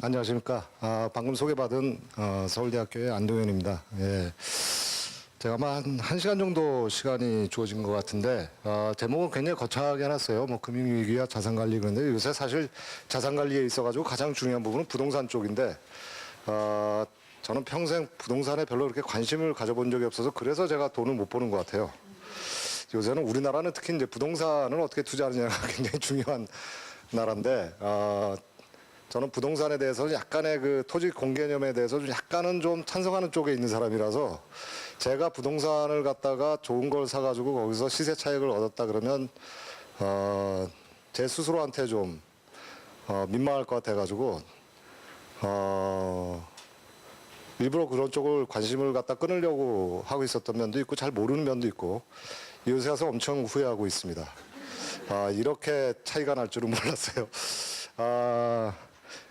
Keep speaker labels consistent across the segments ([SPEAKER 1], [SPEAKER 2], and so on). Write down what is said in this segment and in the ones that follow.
[SPEAKER 1] 안녕하십니까. 방금 소개받은 서울대학교의 안동현입니다. 예. 제가 아마 한 1시간 정도 시간이 주어진 것 같은데, 제목은 굉장히 거창하게 해놨어요. 뭐 금융위기와 자산관리 그런데 요새 사실 자산관리에 있어가지고 가장 중요한 부분은 부동산 쪽인데, 저는 평생 부동산에 별로 그렇게 관심을 가져본 적이 없어서 그래서 제가 돈을 못 버는 것 같아요. 요새는 우리나라는 특히 이제 부동산을 어떻게 투자하느냐가 굉장히 중요한 나라인데, 저는 부동산에 대해서 약간의 그 토지 공개념에 대해서 약간은 좀 찬성하는 쪽에 있는 사람이라서 제가 부동산을 갖다가 좋은 걸 사가지고 거기서 시세 차익을 얻었다 그러면 제 스스로한테 좀 민망할 것 같아가지고 일부러 그런 쪽을 관심을 갖다 끊으려고 하고 있었던 면도 있고 잘 모르는 면도 있고 요새 와서 엄청 후회하고 있습니다. 이렇게 차이가 날 줄은 몰랐어요.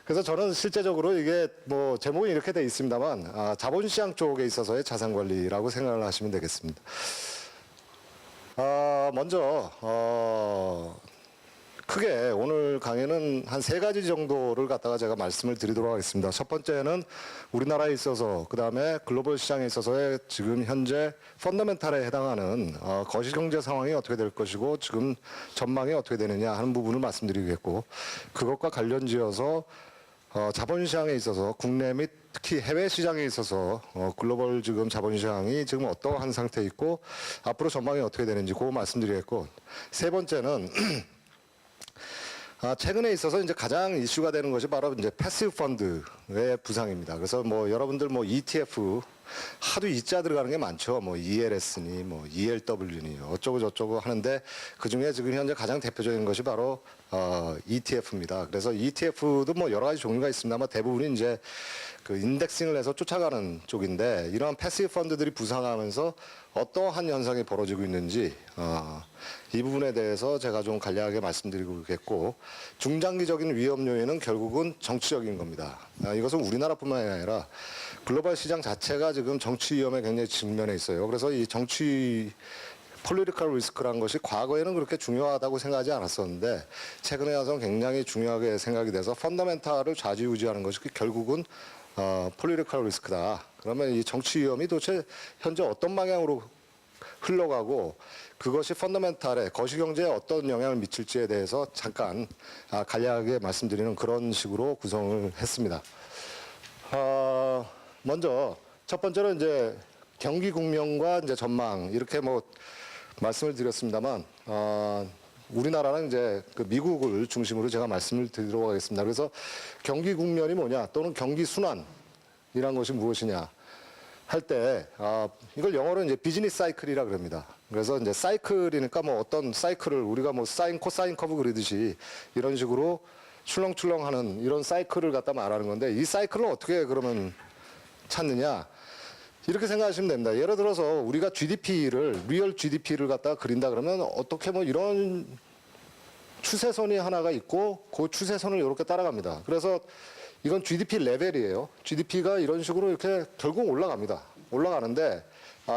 [SPEAKER 1] 그래서 저는 실제적으로 이게 뭐 제목이 이렇게 돼 있습니다만 자본시장 쪽에 있어서의 자산관리라고 생각을 하시면 되겠습니다. 먼저 크게 오늘 강의는 한 3가지 정도를 갖다가 제가 말씀을 드리도록 하겠습니다. 첫 번째는 우리나라에 있어서 그다음에 글로벌 시장에 있어서의 지금 현재 펀더멘탈에 해당하는 거시경제 상황이 어떻게 될 것이고 지금 전망이 어떻게 되느냐 하는 부분을 말씀드리겠고 그것과 관련지어서 자본시장에 있어서 국내 및 특히 해외 시장에 있어서 글로벌 지금 자본시장이 지금 어떠한 상태에 있고 앞으로 전망이 어떻게 되는지 그거 말씀드리겠고 세 번째는 최근에 있어서 이제 가장 이슈가 되는 것이 바로 이제 패시브 펀드의 부상입니다. 그래서 뭐 여러분들 뭐 ETF 하도 이자 들어가는 게 많죠. 뭐 ELS니 뭐 ELW니 어쩌고 저쩌고 하는데 그 중에 지금 현재 가장 대표적인 것이 바로 ETF입니다. 그래서 ETF도 뭐 여러 가지 종류가 있습니다만 대부분이 이제 그 인덱싱을 해서 쫓아가는 쪽인데 이러한 패시브 펀드들이 부상하면서 어떠한 현상이 벌어지고 있는지 이 부분에 대해서 제가 좀 간략하게 말씀드리겠고 중장기적인 위험 요인은 결국은 정치적인 겁니다. 이것은 우리나라뿐만 아니라 글로벌 시장 자체가 지금 정치 위험에 굉장히 직면해 있어요. 그래서 이 정치 폴리티컬 리스크라는 것이 과거에는 그렇게 중요하다고 생각하지 않았었는데 최근에 와서 굉장히 중요하게 생각이 돼서 펀더멘탈을 좌지우지하는 것이 결국은 폴리티컬 리스크다. 그러면 이 정치 위험이 도대체 현재 어떤 방향으로 흘러가고 그것이 펀더멘탈에 거시경제에 어떤 영향을 미칠지에 대해서 잠깐 간략하게 말씀드리는 그런 식으로 구성을 했습니다. 먼저 첫 번째로 이제 경기 국면과 이제 전망 이렇게 뭐 말씀을 드렸습니다만 우리나라는 이제 그 미국을 중심으로 제가 말씀을 드리도록 하겠습니다. 그래서 경기 국면이 뭐냐 또는 경기 순환이란 것이 무엇이냐 할 때 이걸 영어로 이제 비즈니스 사이클이라 그럽니다. 그래서 이제 사이클이니까 뭐 어떤 사이클을 우리가 뭐 사인 코사인 커브 그리듯이 이런 식으로 출렁출렁하는 이런 사이클을 갖다 말하는 건데 이 사이클을 어떻게 그러면 찾느냐 이렇게 생각하시면 됩니다. 예를 들어서 우리가 리얼 GDP를 갖다가 그린다 그러면 어떻게 뭐 이런 추세선이 하나가 있고 그 추세선을 이렇게 따라갑니다. 그래서 이건 GDP 레벨이에요. GDP가 이런 식으로 이렇게 결국 올라갑니다. 올라가는데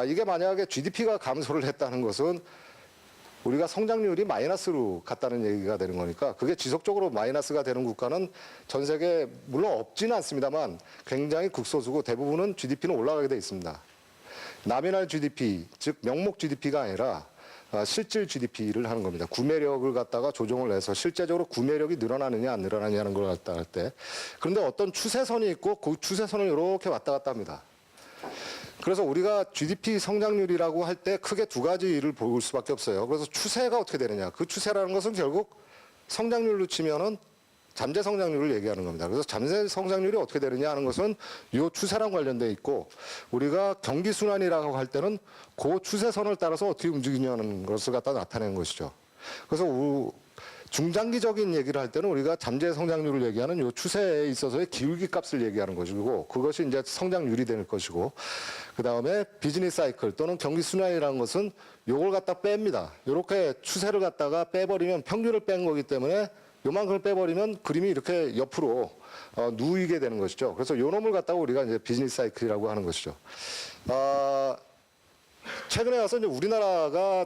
[SPEAKER 1] 이게 만약에 GDP가 감소를 했다는 것은 우리가 성장률이 마이너스로 갔다는 얘기가 되는 거니까 그게 지속적으로 마이너스가 되는 국가는 전 세계에 물론 없지는 않습니다만 굉장히 극소수고 대부분은 GDP는 올라가게 돼 있습니다. 나미널 GDP, 즉 명목 GDP가 아니라 실질 GDP를 하는 겁니다. 구매력을 갖다가 조정을 해서 실제적으로 구매력이 늘어나느냐 안 늘어나느냐는 걸 갖다 할 때 그런데 어떤 추세선이 있고 그 추세선을 이렇게 왔다 갔다 합니다. 그래서 우리가 GDP 성장률이라고 할 때 크게 2가지를 볼 수밖에 없어요. 그래서 추세가 어떻게 되느냐. 그 추세라는 것은 결국 성장률로 치면은 잠재 성장률을 얘기하는 겁니다. 그래서 잠재 성장률이 어떻게 되느냐 하는 것은 이 추세랑 관련돼 있고 우리가 경기 순환이라고 할 때는 그 추세선을 따라서 어떻게 움직이냐는 것을 갖다 나타내는 것이죠. 그래서 중장기적인 얘기를 할 때는 우리가 잠재 성장률을 얘기하는 이 추세에 있어서의 기울기 값을 얘기하는 것이고 그것이 이제 성장률이 될 것이고 그 다음에 비즈니스 사이클 또는 경기 순환이라는 것은 요걸 갖다 뺍니다. 이렇게 추세를 갖다가 빼버리면 평균을 뺀 거기 때문에 요만큼을 빼버리면 그림이 이렇게 옆으로 누이게 되는 것이죠. 그래서 요 놈을 갖다가 우리가 이제 비즈니스 사이클이라고 하는 것이죠. 최근에 와서 이제 우리나라가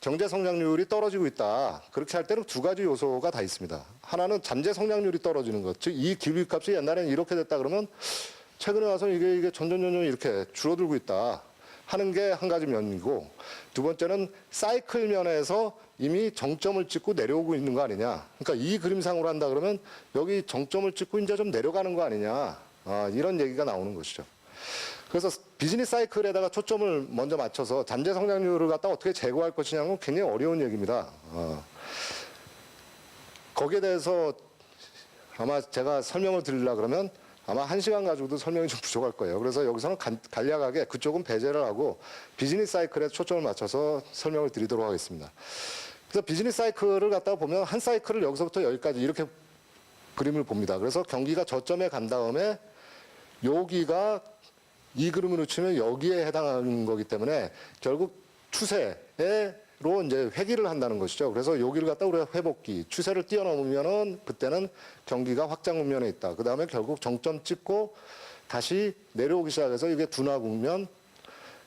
[SPEAKER 1] 경제 성장률이 떨어지고 있다. 그렇게 할 때는 두 가지 요소가 다 있습니다. 하나는 잠재 성장률이 떨어지는 것. 즉, 이 기업값이 옛날에는 이렇게 됐다 그러면 최근에 와서 이게 점점 이렇게 줄어들고 있다 하는 게 한 가지 면이고, 두 번째는 사이클 면에서 이미 정점을 찍고 내려오고 있는 거 아니냐. 그러니까 이 그림상으로 한다 그러면 여기 정점을 찍고 이제 좀 내려가는 거 아니냐. 이런 얘기가 나오는 것이죠. 그래서 비즈니스 사이클에다가 초점을 먼저 맞춰서 잠재 성장률을 갖다 어떻게 제고할 것이냐는 굉장히 어려운 얘기입니다. 거기에 대해서 아마 제가 설명을 드리려고 그러면 아마 1시간 가지고도 설명이 좀 부족할 거예요. 그래서 여기서는 간략하게 그쪽은 배제를 하고 비즈니스 사이클에 초점을 맞춰서 설명을 드리도록 하겠습니다. 그래서 비즈니스 사이클을 갖다가 보면 한 사이클을 여기서부터 여기까지 이렇게 그림을 봅니다. 그래서 경기가 저점에 간 다음에 여기가 이 그림으로 치면 여기에 해당하는 거기 때문에 결국 추세로 이제 회귀를 한다는 것이죠. 그래서 여기를 갖다 우리가 회복기, 추세를 뛰어넘으면은 그때는 경기가 확장 국면에 있다. 그 다음에 결국 정점 찍고 다시 내려오기 시작해서 이게 둔화 국면,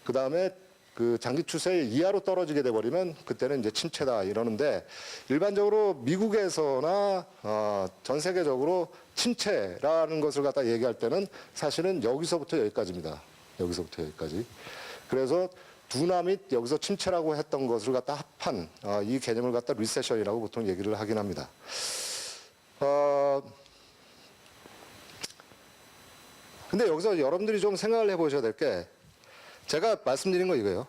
[SPEAKER 1] 그 다음에 그 장기 추세 이하로 떨어지게 돼버리면 그때는 이제 침체다 이러는데, 일반적으로 미국에서나 전 세계적으로 침체라는 것을 갖다 얘기할 때는 사실은 여기서부터 여기까지입니다. 여기서부터 여기까지. 그래서 둔화 및 여기서 침체라고 했던 것을 갖다 합한 이 개념을 갖다 리세션이라고 보통 얘기를 하긴 합니다. 근데 여기서 여러분들이 좀 생각을 해보셔야 될 게, 제가 말씀드린 거 이거예요.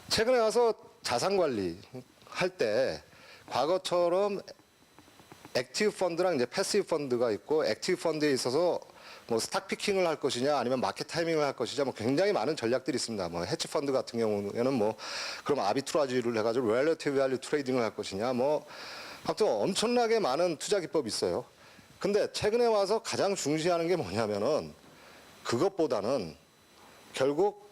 [SPEAKER 1] 최근에 와서 자산 관리 할 때 과거처럼 액티브 펀드랑 이제 패시브 펀드가 있고, 액티브 펀드에 있어서 뭐 스탁 피킹을 할 것이냐 아니면 마켓 타이밍을 할 것이냐 뭐 굉장히 많은 전략들이 있습니다. 뭐 헤지 펀드 같은 경우에는 뭐 그럼 아비트라지를 해가지고 렐러티브 밸류 트레이딩을 할 것이냐 뭐 하여튼 엄청나게 많은 투자 기법이 있어요. 근데 최근에 와서 가장 중시하는 게 뭐냐면은 그것보다는 결국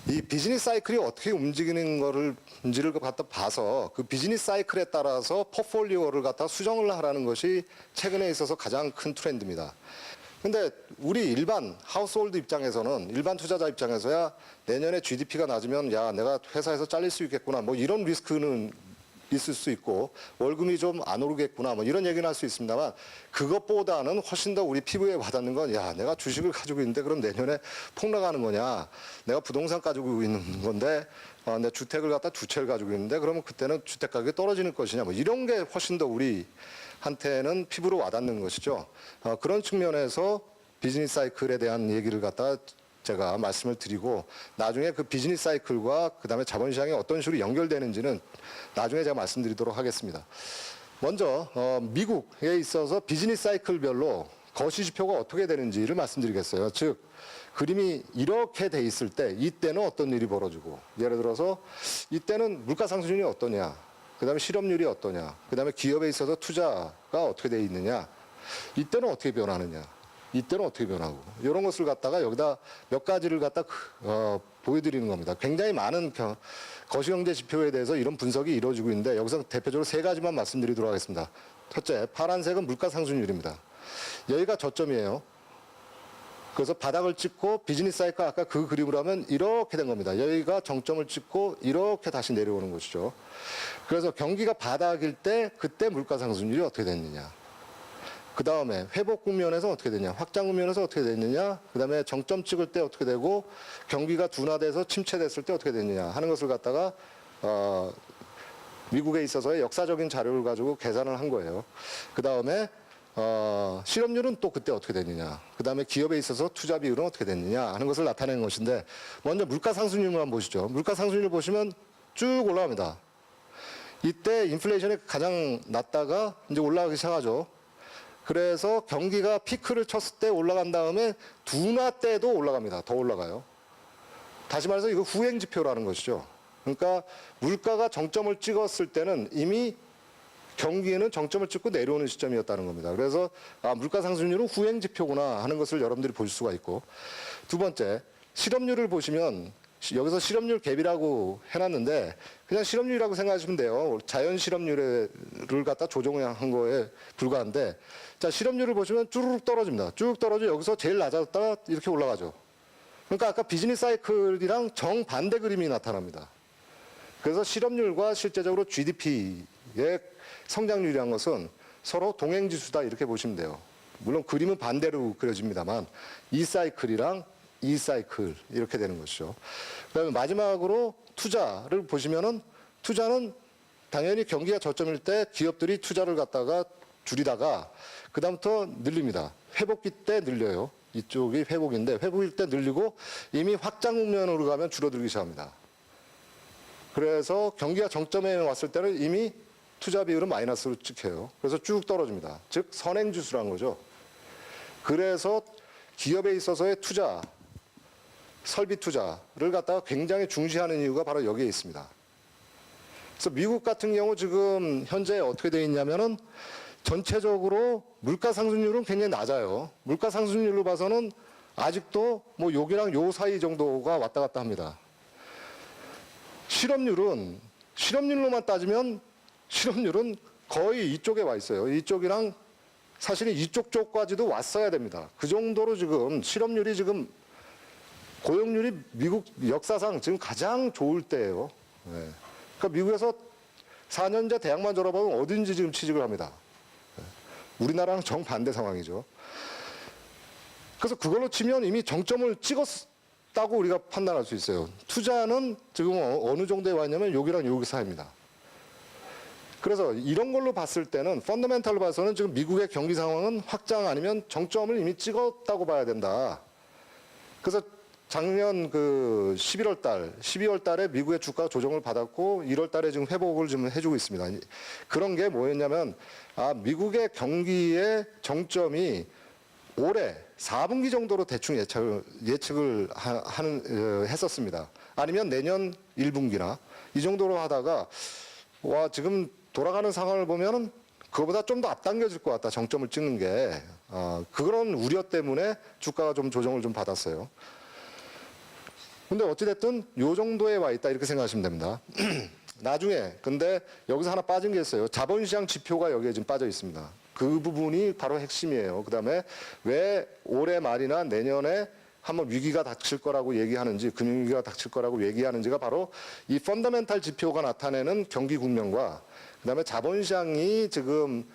[SPEAKER 1] 이 비즈니스 사이클이 어떻게 움직이는지를 갖다 봐서 그 비즈니스 사이클에 따라서 포트폴리오를 갖다 수정을 하라는 것이 최근에 있어서 가장 큰 트렌드입니다. 근데 우리 일반 하우스홀드 입장에서는, 일반 투자자 입장에서야 내년에 GDP가 낮으면 야, 내가 회사에서 잘릴 수 있겠구나, 뭐 이런 리스크는 있을 수 있고, 월급이 좀 안 오르겠구나, 뭐 이런 얘기는 할 수 있습니다만, 그것보다는 훨씬 더 우리 피부에 와닿는 건, 야, 내가 주식을 가지고 있는데 그럼 내년에 폭락하는 거냐, 내가 부동산 가지고 있는 건데 내 주택을 갖다 두 채를 가지고 있는데 그러면 그때는 주택 가격이 떨어지는 것이냐, 뭐 이런 게 훨씬 더 우리한테는 피부로 와닿는 것이죠. 그런 측면에서 비즈니스 사이클에 대한 얘기를 갖다 제가 말씀을 드리고, 나중에 그 비즈니스 사이클과 그다음에 자본시장이 어떤 식으로 연결되는지는 나중에 제가 말씀드리도록 하겠습니다. 먼저 미국에 있어서 비즈니스 사이클별로 거시지표가 어떻게 되는지를 말씀드리겠어요. 즉 그림이 이렇게 돼 있을 때 이때는 어떤 일이 벌어지고, 예를 들어서 이때는 물가 상승률이 어떠냐, 그다음에 실업률이 어떠냐, 그다음에 기업에 있어서 투자가 어떻게 돼 있느냐, 이때는 어떻게 변하느냐, 이때는 어떻게 변하고, 이런 것을 갖다가 여기다 몇 가지를 갖다 보여드리는 겁니다. 굉장히 많은 거시경제 지표에 대해서 이런 분석이 이루어지고 있는데, 여기서 대표적으로 세 가지만 말씀드리도록 하겠습니다. 첫째, 파란색은 물가 상승률입니다. 여기가 저점이에요. 그래서 바닥을 찍고 비즈니스 사이클 아까 그 그림으로 하면 이렇게 된 겁니다. 여기가 정점을 찍고 이렇게 다시 내려오는 것이죠. 그래서 경기가 바닥일 때 그때 물가 상승률이 어떻게 됐느냐, 그 다음에 회복 국면에서 어떻게 되냐, 확장 국면에서 어떻게 됐느냐, 그 다음에 정점 찍을 때 어떻게 되고, 경기가 둔화돼서 침체됐을 때 어떻게 됐느냐 하는 것을 갖다가 미국에 있어서의 역사적인 자료를 가지고 계산을 한 거예요. 그 다음에 실업률은 또 그때 어떻게 됐느냐, 그 다음에 기업에 있어서 투자 비율은 어떻게 됐느냐 하는 것을 나타내는 것인데, 먼저 물가 상승률만 보시죠. 물가 상승률 보시면 쭉 올라갑니다. 이때 인플레이션이 가장 낮다가 이제 올라가기 시작하죠. 그래서 경기가 피크를 쳤을 때 올라간 다음에 둔화 때도 올라갑니다. 더 올라가요. 다시 말해서 이거 후행 지표라는 것이죠. 그러니까 물가가 정점을 찍었을 때는 이미 경기에는 정점을 찍고 내려오는 시점이었다는 겁니다. 그래서 물가 상승률은 후행 지표구나 하는 것을 여러분들이 볼 수가 있고, 두 번째, 실업률을 보시면 여기서 실업률 갭이라고 해놨는데 그냥 실업률이라고 생각하시면 돼요. 자연 실업률을 갖다 조정한 거에 불과한데, 자, 실업률을 보시면 쭈르륵 떨어집니다. 쭉 떨어져 여기서 제일 낮았다가 이렇게 올라가죠. 그러니까 아까 비즈니스 사이클이랑 정반대 그림이 나타납니다. 그래서 실업률과 실제적으로 GDP의 성장률이란 것은 서로 동행지수다 이렇게 보시면 돼요. 물론 그림은 반대로 그려집니다만 이 사이클이랑 이 사이클 이렇게 되는 것이죠. 그다음에 마지막으로 투자를 보시면은 투자는 당연히 경기가 저점일 때 기업들이 투자를 갖다가 줄이다가 그다음부터 늘립니다. 회복기 때 늘려요. 이쪽이 회복인데 회복일 때 늘리고 이미 확장 국면으로 가면 줄어들기 시작합니다. 그래서 경기가 정점에 왔을 때는 이미 투자 비율은 마이너스로 찍혀요. 그래서 쭉 떨어집니다. 즉 선행지수란 거죠. 그래서 기업에 있어서의 투자, 설비 투자를 갖다가 굉장히 중시하는 이유가 바로 여기에 있습니다. 그래서 미국 같은 경우 지금 현재 어떻게 되어 있냐면은 전체적으로 물가 상승률은 굉장히 낮아요. 물가 상승률로 봐서는 아직도 뭐 여기랑 요 사이 정도가 왔다 갔다 합니다. 실업률로만 따지면 실업률은 거의 이쪽에 와 있어요. 이쪽이랑 사실은 이쪽 쪽까지도 왔어야 됩니다. 그 정도로 지금 실업률이 지금 고용률이 미국 역사상 지금 가장 좋을 때예요. 네. 그러니까 미국에서 4년제 대학만 졸업하면 어딘지 지금 취직을 합니다. 네. 우리나라랑 정반대 상황이죠. 그래서 그걸로 치면 이미 정점을 찍었다고 우리가 판단할 수 있어요. 투자는 지금 어느 정도에 와 있냐면 여기랑 여기 사이입니다. 그래서 이런 걸로 봤을 때는 펀더멘탈로 봐서는 지금 미국의 경기 상황은 확장 아니면 정점을 이미 찍었다고 봐야 된다. 그래서 작년 그 12월 달에 미국의 주가 조정을 받았고 1월 달에 지금 회복을 좀 해주고 있습니다. 그런 게 뭐였냐면 미국의 경기의 정점이 올해 4분기 정도로 대충 예측을 했었습니다. 아니면 내년 1분기나 이 정도로 하다가 와 지금 돌아가는 상황을 보면은 그거보다 좀 더 앞당겨질 것 같다. 정점을 찍는 게 그런 우려 때문에 주가가 좀 조정을 좀 받았어요. 근데 어찌됐든 요 정도에 와 있다 이렇게 생각하시면 됩니다. 나중에 근데 여기서 하나 빠진 게 있어요. 자본시장 지표가 여기에 지금 빠져 있습니다. 그 부분이 바로 핵심이에요. 그다음에 왜 올해 말이나 내년에 한번 위기가 닥칠 거라고 얘기하는지 금융위기가 닥칠 거라고 얘기하는지가 바로 이 펀더멘탈 지표가 나타내는 경기 국면과 그다음에 자본시장이 지금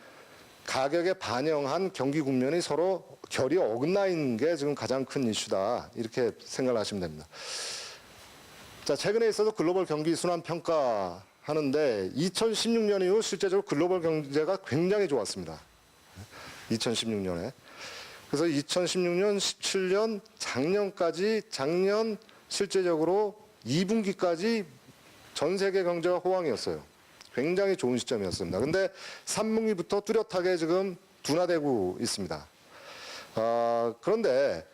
[SPEAKER 1] 가격에 반영한 경기 국면이 서로 결이 어긋나 있는 게 지금 가장 큰 이슈다. 이렇게 생각을 하시면 됩니다. 자, 최근에 있어서 글로벌 경기 순환 평가 하는데 2016년 이후 실제적으로 글로벌 경제가 굉장히 좋았습니다. 2016년에. 그래서 2016년, 17년, 작년 실제적으로 2분기까지 전 세계 경제가 호황이었어요. 굉장히 좋은 시점이었습니다. 근데 3분기부터 뚜렷하게 지금 둔화되고 있습니다. 그런데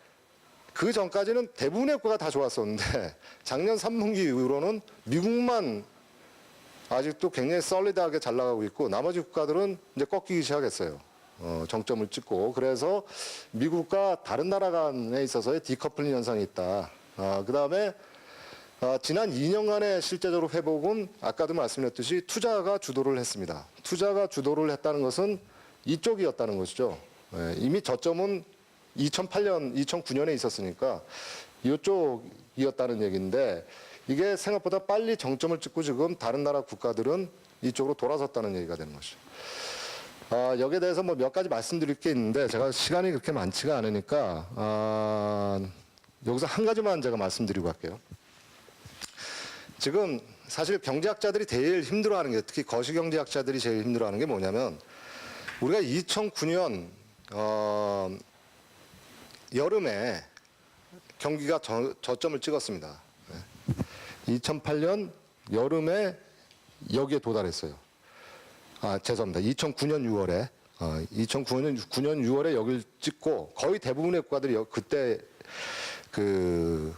[SPEAKER 1] 그 전까지는 대부분의 국가가 다 좋았었는데 작년 3분기 이후로는 미국만 아직도 굉장히 솔리드하게 잘 나가고 있고 나머지 국가들은 이제 꺾이기 시작했어요. 정점을 찍고 그래서 미국과 다른 나라 간에 있어서의 디커플링 현상이 있다. 그 다음에 지난 2년간의 실제적으로 회복은 아까도 말씀드렸듯이 투자가 주도를 했습니다. 투자가 주도를 했다는 것은 이쪽이었다는 것이죠. 이미 저점은 2009년에 있었으니까 이쪽이었다는 얘기인데 이게 생각보다 빨리 정점을 찍고 지금 다른 나라 국가들은 이쪽으로 돌아섰다는 얘기가 되는 것이죠. 여기에 대해서 뭐 몇 가지 말씀드릴 게 있는데 제가 시간이 그렇게 많지가 않으니까 여기서 한 가지만 제가 말씀드리고 갈게요. 지금 사실 경제학자들이 제일 힘들어하는 게 특히 거시경제학자들이 제일 힘들어하는 게 뭐냐면 우리가 2009년 여름에 경기가 저점을 찍었습니다. 2008년 여름에 여기에 도달했어요. 죄송합니다. 2009년 6월에 2009년 6월에 여기를 찍고 거의 대부분의 국가들이 그때 그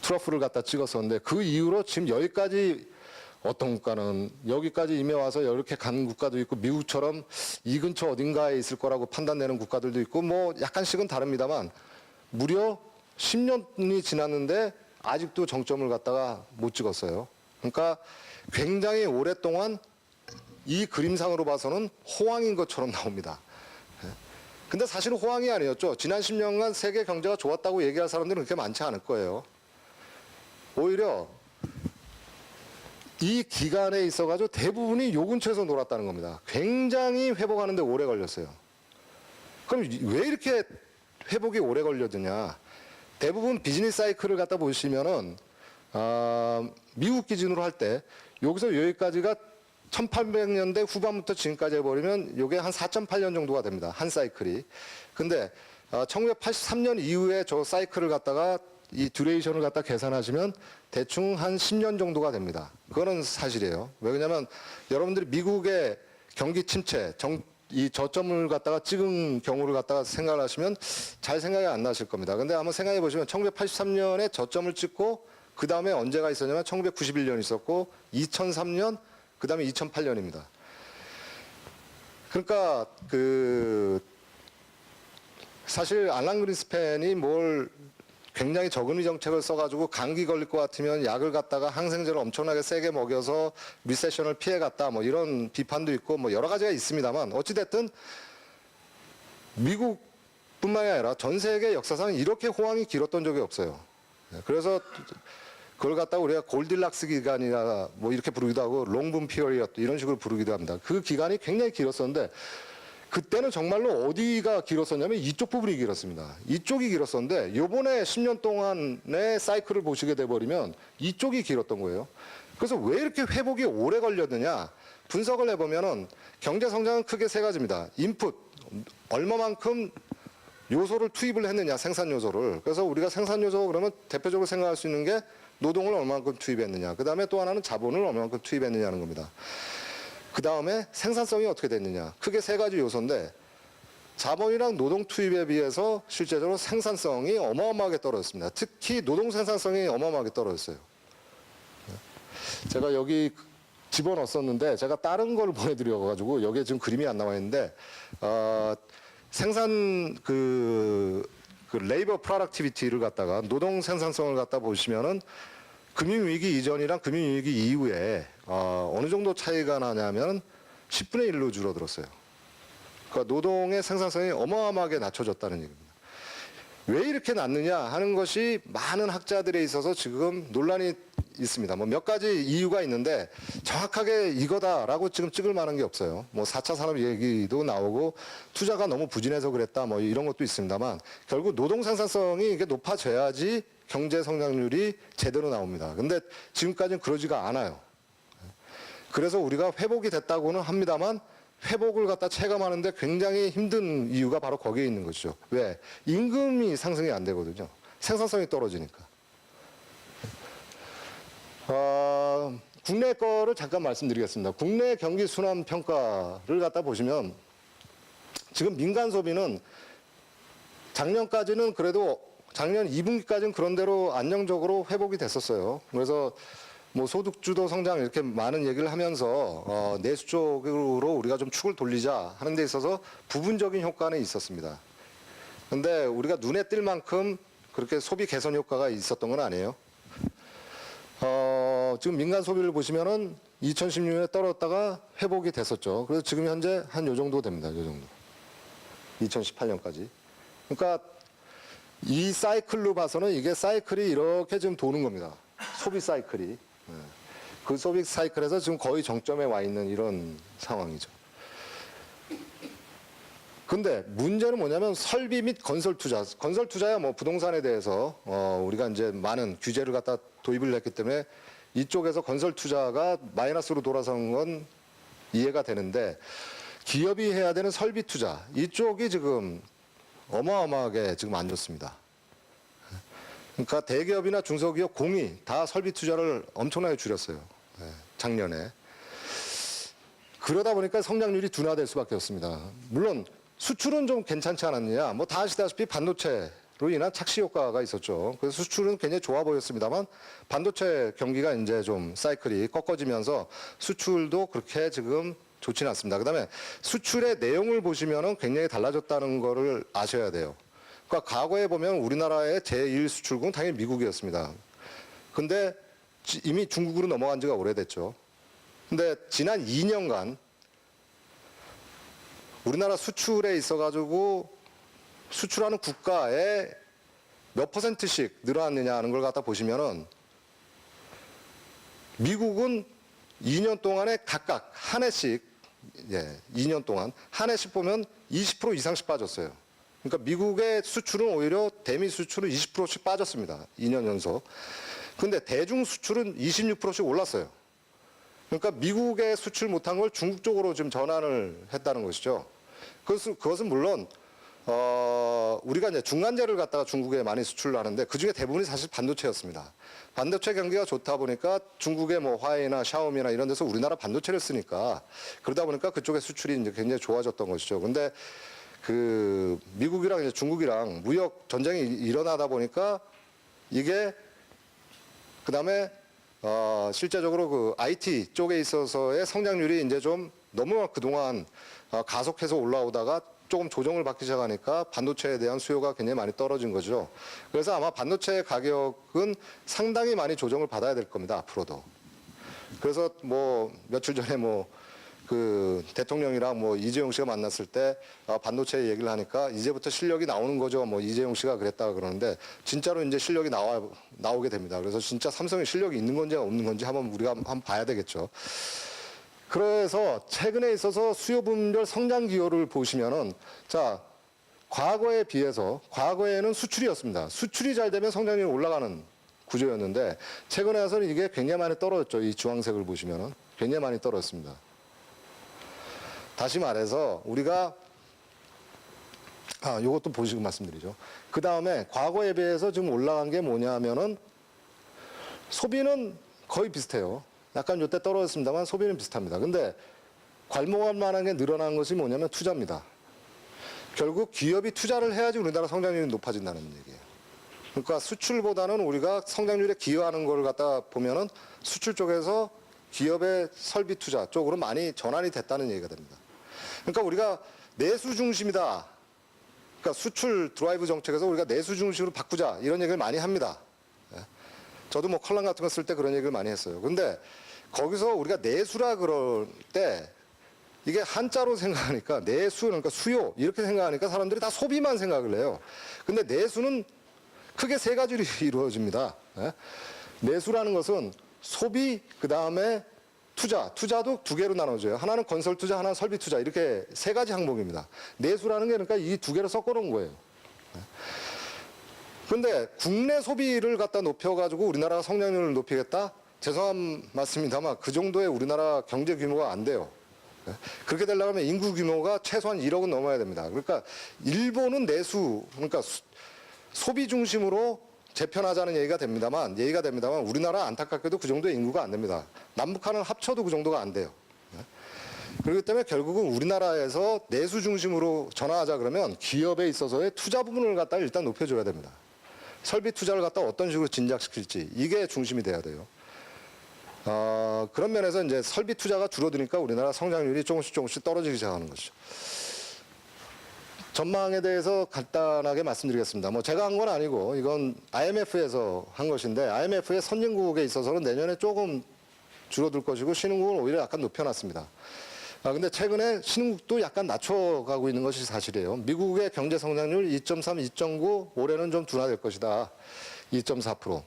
[SPEAKER 1] 트러프를 갖다 찍었었는데 그 이후로 지금 여기까지 어떤 국가는 여기까지 임해 와서 이렇게 가는 국가도 있고 미국처럼 이 근처 어딘가에 있을 거라고 판단되는 국가들도 있고 뭐 약간씩은 다릅니다만 무려 10년이 지났는데 아직도 정점을 갖다가 못 찍었어요. 그러니까 굉장히 오랫동안 이 그림상으로 봐서는 호황인 것처럼 나옵니다. 근데 사실은 호황이 아니었죠. 지난 10년간 세계 경제가 좋았다고 얘기할 사람들은 그렇게 많지 않을 거예요. 오히려 이 기간에 있어가지고 대부분이 요 근처에서 놀았다는 겁니다. 굉장히 회복하는데 오래 걸렸어요. 그럼 왜 이렇게 회복이 오래 걸려드냐? 대부분 비즈니스 사이클을 갖다 보시면은 미국 기준으로 할 때 여기서 여기까지가 1800년대 후반부터 지금까지 해버리면 이게 한 4.8년 정도가 됩니다. 한 사이클이. 근데 1983년 이후에 저 사이클을 갖다가 이 듀레이션을 갖다 계산하시면 대충 한 10년 정도가 됩니다. 그거는 사실이에요. 왜냐하면 여러분들이 미국의 경기 침체, 이 저점을 갖다가 찍은 경우를 갖다가 생각을 하시면 잘 생각이 안 나실 겁니다. 근데 한번 생각해 보시면 1983년에 저점을 찍고 그 다음에 언제가 있었냐면 1991년 있었고 2003년 그 다음에 2008년입니다. 그러니까 사실 알란 그린스팬이 뭘 굉장히 저금리 정책을 써가지고 감기 걸릴 것 같으면 약을 갖다가 항생제를 엄청나게 세게 먹여서 리세션을 피해갔다 뭐 이런 비판도 있고 뭐 여러 가지가 있습니다만 어찌됐든 미국뿐만이 아니라 전 세계 역사상 이렇게 호황이 길었던 적이 없어요. 그래서 그걸 갖다가 우리가 골딜락스 기간이나 뭐 이렇게 부르기도 하고 롱붐 피어리어드 이런 식으로 부르기도 합니다. 그 기간이 굉장히 길었었는데 그때는 정말로 어디가 길었었냐면 이쪽 부분이 길었습니다. 이쪽이 길었었는데 요번에 10년 동안의 사이클을 보시게 돼버리면 이쪽이 길었던 거예요. 그래서 왜 이렇게 회복이 오래 걸렸느냐 분석을 해보면은 경제 성장은 크게 세 가지입니다. 인풋, 얼마만큼 요소를 투입을 했느냐 생산 요소를. 그래서 우리가 생산 요소 그러면 대표적으로 생각할 수 있는 게 노동을 얼마만큼 투입했느냐. 그 다음에 또 하나는 자본을 얼마만큼 투입했느냐는 겁니다. 그 다음에 생산성이 어떻게 됐느냐. 크게 세 가지 요소인데 자본이랑 노동 투입에 비해서 실제적으로 생산성이 어마어마하게 떨어졌습니다. 특히 노동 생산성이 어마어마하게 떨어졌어요. 제가 여기 집어넣었었는데 제가 다른 걸 보내드려가지고 여기에 지금 그림이 안 나와 있는데 생산 레이버 프로덕티비티를 갖다가 노동 생산성을 갖다 보시면은 금융위기 이전이랑 금융위기 이후에 어느 정도 차이가 나냐면 10분의 1로 줄어들었어요. 그러니까 노동의 생산성이 어마어마하게 낮춰졌다는 얘기입니다. 왜 이렇게 낮느냐 하는 것이 많은 학자들에 있어서 지금 논란이 있습니다. 뭐 몇 가지 이유가 있는데 정확하게 이거다라고 지금 찍을 만한 게 없어요. 뭐 4차 산업 얘기도 나오고 투자가 너무 부진해서 그랬다 뭐 이런 것도 있습니다만 결국 노동 생산성이 이게 높아져야지 경제 성장률이 제대로 나옵니다. 근데 지금까지는 그러지가 않아요. 그래서 우리가 회복이 됐다고는 합니다만 회복을 갖다 체감하는데 굉장히 힘든 이유가 바로 거기에 있는 것이죠. 왜? 임금이 상승이 안 되거든요. 생산성이 떨어지니까. 국내 거를 잠깐 말씀드리겠습니다. 국내 경기 순환 평가를 갖다 보시면 지금 민간 소비는 작년까지는 그래도 작년 2분기까지는 그런대로 안정적으로 회복이 됐었어요. 그래서 뭐 소득주도 성장 이렇게 많은 얘기를 하면서 내수 쪽으로 우리가 좀 축을 돌리자 하는 데 있어서 부분적인 효과는 있었습니다. 근데 우리가 눈에 띌 만큼 그렇게 소비 개선 효과가 있었던 건 아니에요. 지금 민간 소비를 보시면은 2016년에 떨어졌다가 회복이 됐었죠. 그래서 지금 현재 한 요 정도 됩니다. 요 정도. 2018년까지. 그러니까 이 사이클로 봐서는 이게 사이클이 이렇게 지금 도는 겁니다. 소비 사이클이. 그 소비 사이클에서 지금 거의 정점에 와 있는 이런 상황이죠. 근데 문제는 뭐냐면 설비 및 건설 투자. 건설 투자야 뭐 부동산에 대해서 우리가 이제 많은 규제를 갖다 도입을 했기 때문에 이쪽에서 건설 투자가 마이너스로 돌아선 건 이해가 되는데 기업이 해야 되는 설비 투자 이쪽이 지금 어마어마하게 지금 안 좋습니다. 그러니까 대기업이나 중소기업 공이 다 설비 투자를 엄청나게 줄였어요. 작년에. 그러다 보니까 성장률이 둔화될 수밖에 없습니다. 물론 수출은 좀 괜찮지 않았느냐. 뭐 다 아시다시피 반도체로 인한 착시 효과가 있었죠. 그래서 수출은 굉장히 좋아 보였습니다만 반도체 경기가 이제 좀 사이클이 꺾어지면서 수출도 그렇게 지금 좋지는 않습니다. 그다음에 수출의 내용을 보시면은 굉장히 달라졌다는 거를 아셔야 돼요. 그러니까 과거에 보면 우리나라의 제1 수출국은 당연히 미국이었습니다. 근데 이미 중국으로 넘어간 지가 오래됐죠. 근데 지난 2년간 우리나라 수출에 있어가지고 수출하는 국가에 몇 %씩 늘어났느냐 하는 걸 갖다 보시면은 미국은 2년 동안에 각각 한 해씩, 2년 동안 한 해씩 보면 20% 이상씩 빠졌어요. 그러니까 미국의 수출은 오히려 대미 수출은 20%씩 빠졌습니다. 2년 연속. 근데 대중 수출은 26%씩 올랐어요. 그러니까 미국에 수출 못한 걸 중국 쪽으로 지금 전환을 했다는 것이죠. 그것은 물론 우리가 이제 중간재를 갖다가 중국에 많이 수출을 하는데 그 중에 대부분이 사실 반도체였습니다. 반도체 경기가 좋다 보니까 중국의 뭐 화웨이나 샤오미나 이런 데서 우리나라 반도체를 쓰니까 그러다 보니까 그쪽의 수출이 이제 굉장히 좋아졌던 것이죠. 근데 그 미국이랑 이제 중국이랑 무역 전쟁이 일어나다 보니까 이게 그다음에 실제적으로 그 IT 쪽에 있어서의 성장률이 이제 좀 너무 그동안 가속해서 올라오다가 조금 조정을 받기 시작하니까 반도체에 대한 수요가 굉장히 많이 떨어진 거죠. 그래서 아마 반도체 가격은 상당히 많이 조정을 받아야 될 겁니다, 앞으로도. 그래서 뭐 며칠 전에 뭐 그 대통령이랑 뭐 이재용 씨가 만났을 때 반도체 얘기를 하니까 이제부터 실력이 나오는 거죠. 뭐 이재용 씨가 그랬다 그러는데 진짜로 이제 실력이 나오게 됩니다. 그래서 진짜 삼성이 실력이 있는 건지 없는 건지 우리가 한번 봐야 되겠죠. 그래서 최근에 있어서 수요 분별 성장 기여를 보시면은 자, 과거에 비해서 과거에는 수출이었습니다. 수출이 잘 되면 성장률이 올라가는 구조였는데 최근에 와서는 이게 굉장히 많이 떨어졌죠. 이 주황색을 보시면은 굉장히 많이 떨어졌습니다. 다시 말해서 우리가 이것도 보시고 말씀드리죠. 그 다음에 과거에 비해서 지금 올라간 게 뭐냐면은 소비는 거의 비슷해요. 약간 이때 떨어졌습니다만 소비는 비슷합니다. 근데 괄목할 만한 게 늘어난 것이 뭐냐면 투자입니다. 결국 기업이 투자를 해야지 우리나라 성장률이 높아진다는 얘기예요. 그러니까 수출보다는 우리가 성장률에 기여하는 걸 갖다 보면은 수출 쪽에서 기업의 설비 투자 쪽으로 많이 전환이 됐다는 얘기가 됩니다. 그러니까 우리가 내수 중심이다. 그러니까 수출 드라이브 정책에서 우리가 내수 중심으로 바꾸자 이런 얘기를 많이 합니다. 저도 뭐 컬럼 같은 거 쓸 때 그런 얘기를 많이 했어요. 근데 거기서 우리가 내수라 그럴 때 이게 한자로 생각하니까 내수 그러니까 수요 이렇게 생각하니까 사람들이 다 소비만 생각을 해요. 근데 내수는 크게 세 가지로 이루어집니다. 내수라는 것은 소비 그다음에 투자도 두 개로 나눠져요. 하나는 건설 투자, 하나는 설비 투자 이렇게 세 가지 항목입니다. 내수라는 게 그러니까 이 두 개를 섞어 놓은 거예요. 근데 국내 소비를 갖다 높여가지고 우리나라가 성장률을 높이겠다? 죄송한 말씀입니다만 그 정도의 우리나라 경제 규모가 안 돼요. 그렇게 되려면 인구 규모가 최소한 1억은 넘어야 됩니다. 그러니까 일본은 내수, 그러니까 소비 중심으로 재편하자는 얘기가 됩니다만 우리나라 안타깝게도 그 정도의 인구가 안 됩니다. 남북한은 합쳐도 그 정도가 안 돼요. 그렇기 때문에 결국은 우리나라에서 내수 중심으로 전환하자 그러면 기업에 있어서의 투자 부분을 갖다 일단 높여줘야 됩니다. 설비 투자를 갖다 어떤 식으로 진작시킬지 이게 중심이 돼야 돼요. 그런 면에서 이제 설비 투자가 줄어드니까 우리나라 성장률이 조금씩 떨어지기 시작하는 것이죠. 전망에 대해서 간단하게 말씀드리겠습니다. 뭐 제가 한 건 아니고 이건 IMF에서 한 것인데 IMF의 선진국에 있어서는 내년에 조금 줄어들 것이고 신흥국은 오히려 약간 높여놨습니다. 근데 최근에 신흥국도 약간 낮춰가고 있는 것이 사실이에요. 미국의 경제 성장률 2.3, 2.9 올해는 좀 둔화될 것이다. 2.4%.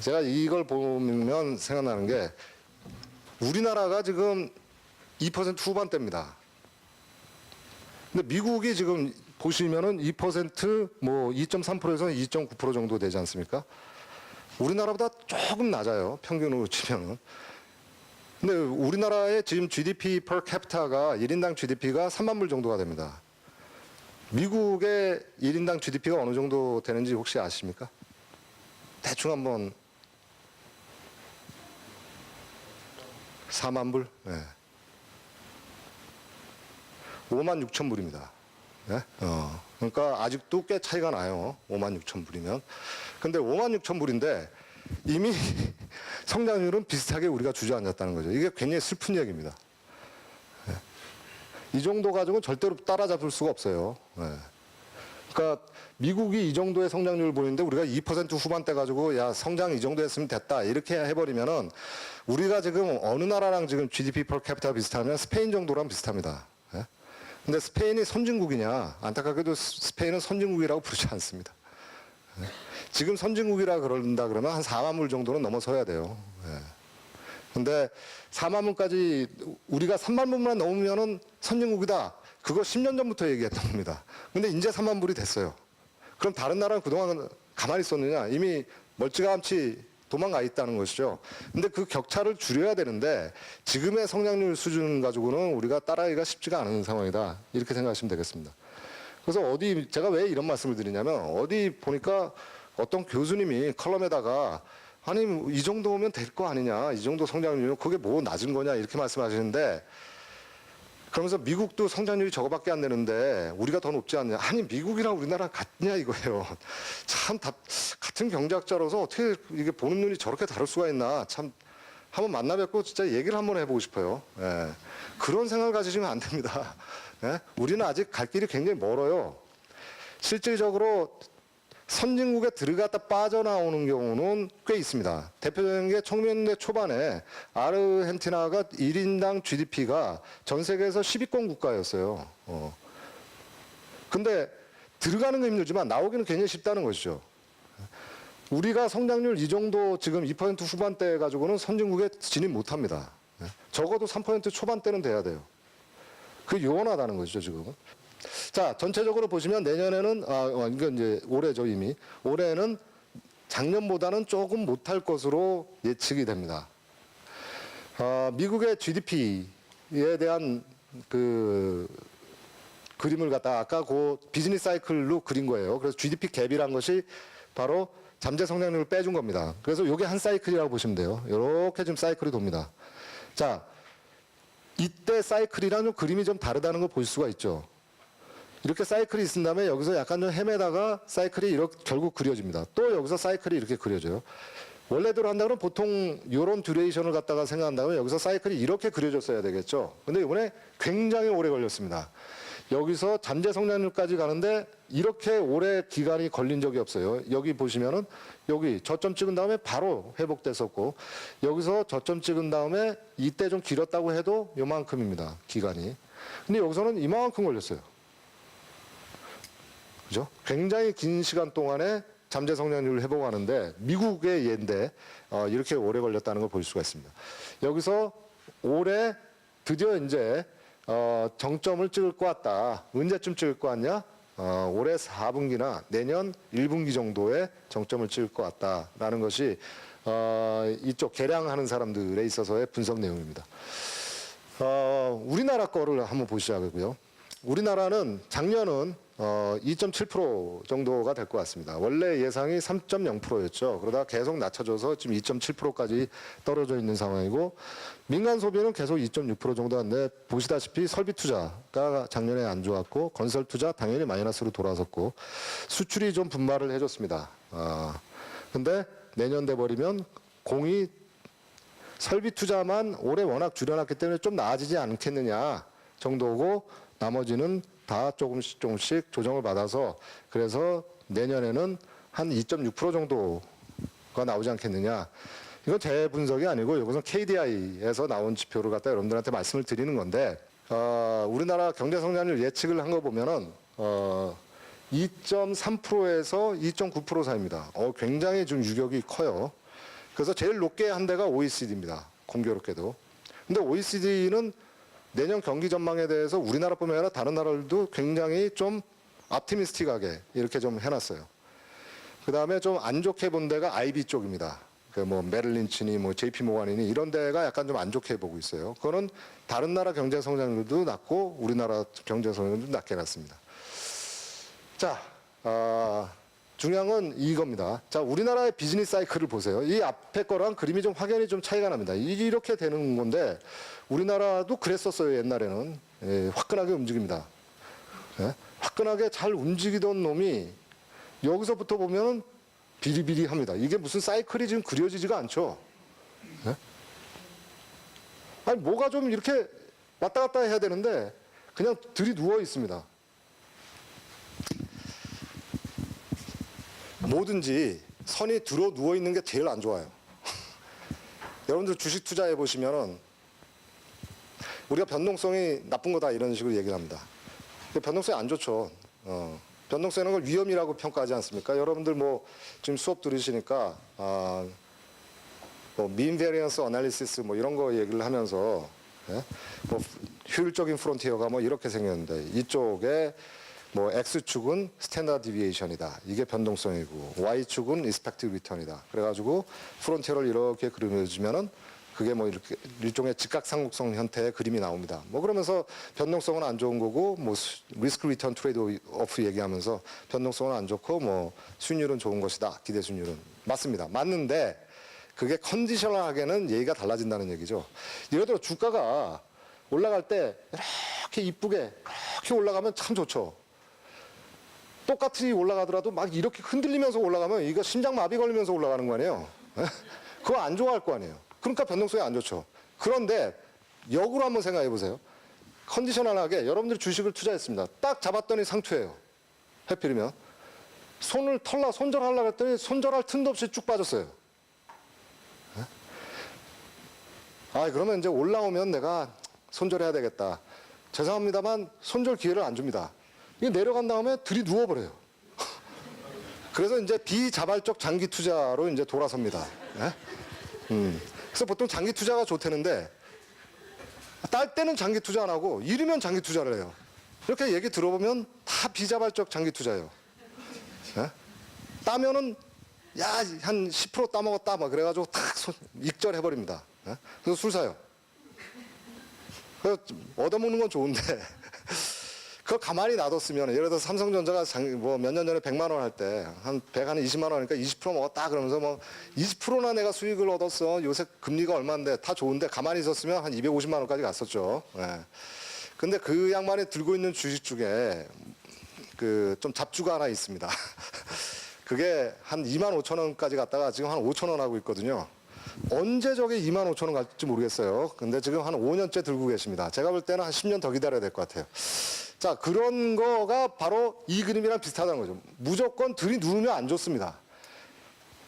[SPEAKER 1] 제가 이걸 보면 생각나는 게 우리나라가 지금 2% 후반대입니다. 근데 미국이 지금 보시면은 2% 뭐 2.3%에서 2.9% 정도 되지 않습니까? 우리나라보다 조금 낮아요. 평균으로 치면은. 근데 우리나라의 지금 GDP per capita가 1인당 GDP가 3만 불 정도가 됩니다. 미국의 1인당 GDP가 어느 정도 되는지 혹시 아십니까? 대충 한번 4만 불? 네. 5만 6천 불입니다. 네? 그러니까 아직도 꽤 차이가 나요. 5만 6천 불이면. 근데 5만 6천 불인데 이미 성장률은 비슷하게 우리가 주저앉았다는 거죠. 이게 굉장히 슬픈 얘기입니다. 네. 이 정도 가지고는 절대로 따라잡을 수가 없어요. 네. 그러니까 미국이 이 정도의 성장률을 보이는데 우리가 2% 후반대 가지고 야 성장 이 정도 했으면 됐다 이렇게 해버리면은 우리가 지금 어느 나라랑 지금 GDP per capita 비슷하면 스페인 정도랑 비슷합니다. 예? 근데 스페인이 선진국이냐? 안타깝게도 스페인은 선진국이라고 부르지 않습니다. 예? 지금 선진국이라 그런다 그러면 한 4만 물 정도는 넘어서야 돼요. 예. 근데 4만 물까지 우리가 3만 물만 넘으면은 선진국이다. 그거 10년 전부터 얘기했던 겁니다. 근데 이제 3만 물이 됐어요. 그럼 다른 나라는 그동안 가만히 있었느냐? 이미 멀찌감치 도망가 있다는 것이죠. 근데 그 격차를 줄여야 되는데 지금의 성장률 수준 가지고는 우리가 따라가기가 쉽지가 않은 상황이다. 이렇게 생각하시면 되겠습니다. 그래서 제가 왜 이런 말씀을 드리냐면 어디 보니까 어떤 교수님이 컬럼에다가 아니 이 정도면 될 거 아니냐, 이 정도 성장률은 그게 뭐 낮은 거냐 이렇게 말씀하시는데 그러면서 미국도 성장률이 저거밖에 안 되는데 우리가 더 높지 않냐. 아니 미국이랑 우리나라 같냐 이거예요. 참 같은 경제학자로서 어떻게 이게 보는 눈이 저렇게 다를 수가 있나. 참 한번 만나 뵙고 진짜 얘기를 한번 해보고 싶어요. 예. 그런 생각을 가지시면 안 됩니다. 예? 우리는 아직 갈 길이 굉장히 멀어요. 실질적으로 선진국에 들어갔다 빠져나오는 경우는 꽤 있습니다. 대표적인 게 1900년대 초반에 아르헨티나가 1인당 GDP가 전 세계에서 10위권 국가였어요. 근데 들어가는 건 힘들지만 나오기는 굉장히 쉽다는 것이죠. 우리가 성장률 이 정도 지금 2% 후반대 가지고는 선진국에 진입 못합니다. 적어도 3% 초반대는 돼야 돼요. 그게 요원하다는 것이죠, 지금은. 자, 전체적으로 보시면 내년에는, 이건 이제 올해죠, 이미. 올해는 작년보다는 조금 못할 것으로 예측이 됩니다. 미국의 GDP에 대한 그 그림을 갖다 아까 그 비즈니스 사이클로 그린 거예요. 그래서 GDP 갭이란 것이 바로 잠재 성장률을 빼준 겁니다. 그래서 이게 한 사이클이라고 보시면 돼요. 이렇게 지금 사이클이 돕니다. 자, 이때 사이클이랑 좀 그림이 좀 다르다는 걸 볼 수가 있죠. 이렇게 사이클이 있은 다음에 여기서 약간 좀 헤매다가 사이클이 이렇게 결국 그려집니다. 또 여기서 사이클이 이렇게 그려져요. 원래대로 한다 그러면 보통 이런 듀레이션을 갖다가 생각한다면 여기서 사이클이 이렇게 그려졌어야 되겠죠. 근데 이번에 굉장히 오래 걸렸습니다. 여기서 잠재 성장률까지 가는데 이렇게 오래 기간이 걸린 적이 없어요. 여기 보시면은 여기 저점 찍은 다음에 바로 회복됐었고 여기서 저점 찍은 다음에 이때 좀 길었다고 해도 요만큼입니다. 기간이. 근데 여기서는 이만큼 걸렸어요. 그죠? 굉장히 긴 시간 동안에 잠재 성장률을 회복하는데 미국의 예인데 이렇게 오래 걸렸다는 걸 볼 수가 있습니다. 여기서 올해 드디어 이제 정점을 찍을 것 같다. 언제쯤 찍을 것 같냐? 올해 4분기나 내년 1분기 정도에 정점을 찍을 것 같다라는 것이 이쪽 계량하는 사람들에 있어서의 분석 내용입니다. 우리나라 거를 한번 보시자고요. 우리나라는 작년은 2.7% 정도가 될 것 같습니다. 원래 예상이 3.0%였죠. 그러다 계속 낮춰져서 지금 2.7%까지 떨어져 있는 상황이고 민간 소비는 계속 2.6% 정도 한데 보시다시피 설비 투자가 작년에 안 좋았고 건설 투자 당연히 마이너스로 돌아섰고 수출이 좀 분발을 해줬습니다. 근데 내년 돼버리면 공이 설비 투자만 올해 워낙 줄여놨기 때문에 좀 나아지지 않겠느냐 정도고 나머지는 다 조금씩 조정을 받아서 그래서 내년에는 한 2.6% 정도가 나오지 않겠느냐. 이건 제 분석이 아니고 이것은 KDI에서 나온 지표를 갖다 여러분들한테 말씀을 드리는 건데 우리나라 경제 성장률 예측을 한 거 보면은 2.3%에서 2.9% 사이입니다. 굉장히 좀 유격이 커요. 그래서 제일 높게 한 데가 OECD입니다. 공교롭게도. 근데 OECD는 내년 경기 전망에 대해서 우리나라뿐만 아니라 다른 나라들도 굉장히 좀 optimistic하게 이렇게 좀 해놨어요. 그 다음에 좀 안 좋게 본 데가 IB 쪽입니다. 그 뭐 메릴린치니 뭐 JP 모건이니 이런 데가 약간 좀 안 좋게 보고 있어요. 그거는 다른 나라 경제 성장률도 낮고 우리나라 경제 성장률도 낮게 났습니다. 자, 중요한 건 이겁니다. 자, 우리나라의 비즈니스 사이클을 보세요. 이 앞에 거랑 그림이 좀 확연히 좀 차이가 납니다. 이렇게 되는 건데 우리나라도 그랬었어요. 옛날에는. 화끈하게 움직입니다. 화끈하게 잘 움직이던 놈이 여기서부터 보면 비리비리합니다. 이게 무슨 사이클이 지금 그려지지가 않죠. 아니 뭐가 좀 이렇게 왔다 갔다 해야 되는데 그냥 들이누워 있습니다. 뭐든지 선이 들어 누워 있는 게 제일 안 좋아요. 여러분들 주식 투자해 보시면은 우리가 변동성이 나쁜 거다 이런 식으로 얘기를 합니다. 근데 변동성이 안 좋죠. 변동성이라는 걸 위험이라고 평가하지 않습니까? 여러분들 뭐 지금 수업 들으시니까 뭐 mean variance analysis 뭐 이런 거 얘기를 하면서 예? 뭐 효율적인 프론티어가 뭐 이렇게 생겼는데 이쪽에 뭐 X축은 스탠다드 디비에이션이다. 이게 변동성이고 Y축은 리스펙티브 리턴이다. 그래가지고 프론티어를 이렇게 그려주면은 그게 뭐 이렇게 일종의 직각삼각성 형태의 그림이 나옵니다. 뭐 그러면서 변동성은 안 좋은 거고 뭐 리스크 리턴 트레이드 오프 얘기하면서 변동성은 안 좋고 뭐 수익률은 좋은 것이다. 기대 수익률은 맞습니다. 맞는데 그게 컨디셔널하게는 얘기가 달라진다는 얘기죠. 예를 들어 주가가 올라갈 때 이렇게 이쁘게 이렇게 올라가면 참 좋죠. 똑같이 올라가더라도 막 이렇게 흔들리면서 올라가면 이거 심장마비 걸리면서 올라가는 거 아니에요. 그거 안 좋아할 거 아니에요. 그러니까 변동성이 안 좋죠. 그런데 역으로 한번 생각해 보세요. 컨디셔널하게 여러분들이 주식을 투자했습니다. 딱 잡았더니 상투예요. 해필이면 손을 손절하려고 했더니 손절할 틈도 없이 쭉 빠졌어요. 그러면 이제 올라오면 내가 손절해야 되겠다. 죄송합니다만 손절 기회를 안 줍니다. 이게 내려간 다음에 들이 누워버려요. 그래서 이제 비자발적 장기 투자로 이제 돌아섭니다. 그래서 보통 장기 투자가 좋다는데 딸 때는 장기 투자 안 하고 잃으면 장기 투자를 해요. 이렇게 얘기 들어보면 다 비자발적 장기 투자예요. 따면은 야, 한 10% 따먹었다 막 그래가지고 탁 익절해버립니다. 그래서 술 사요. 그래서 얻어먹는 건 좋은데 그걸 가만히 놔뒀으면 예를 들어서 삼성전자가 뭐 몇 년 전에 100만 원 할 때 한 100, 한 20만 원 하니까 20% 먹었다 그러면서 뭐 20%나 내가 수익을 얻었어. 요새 금리가 얼마인데 다 좋은데 가만히 있었으면 한 250만 원까지 갔었죠. 근데 그 양반이 들고 있는 주식 중에 그 좀 잡주가 하나 있습니다. 그게 한 2만 5천 원까지 갔다가 지금 한 5천 원 하고 있거든요. 언제 저게 2만 5천 원 갈지 모르겠어요. 근데 지금 한 5년째 들고 계십니다. 제가 볼 때는 한 10년 더 기다려야 될 것 같아요. 자, 그런 거가 바로 이 그림이랑 비슷하다는 거죠. 무조건 들이누르면 안 좋습니다.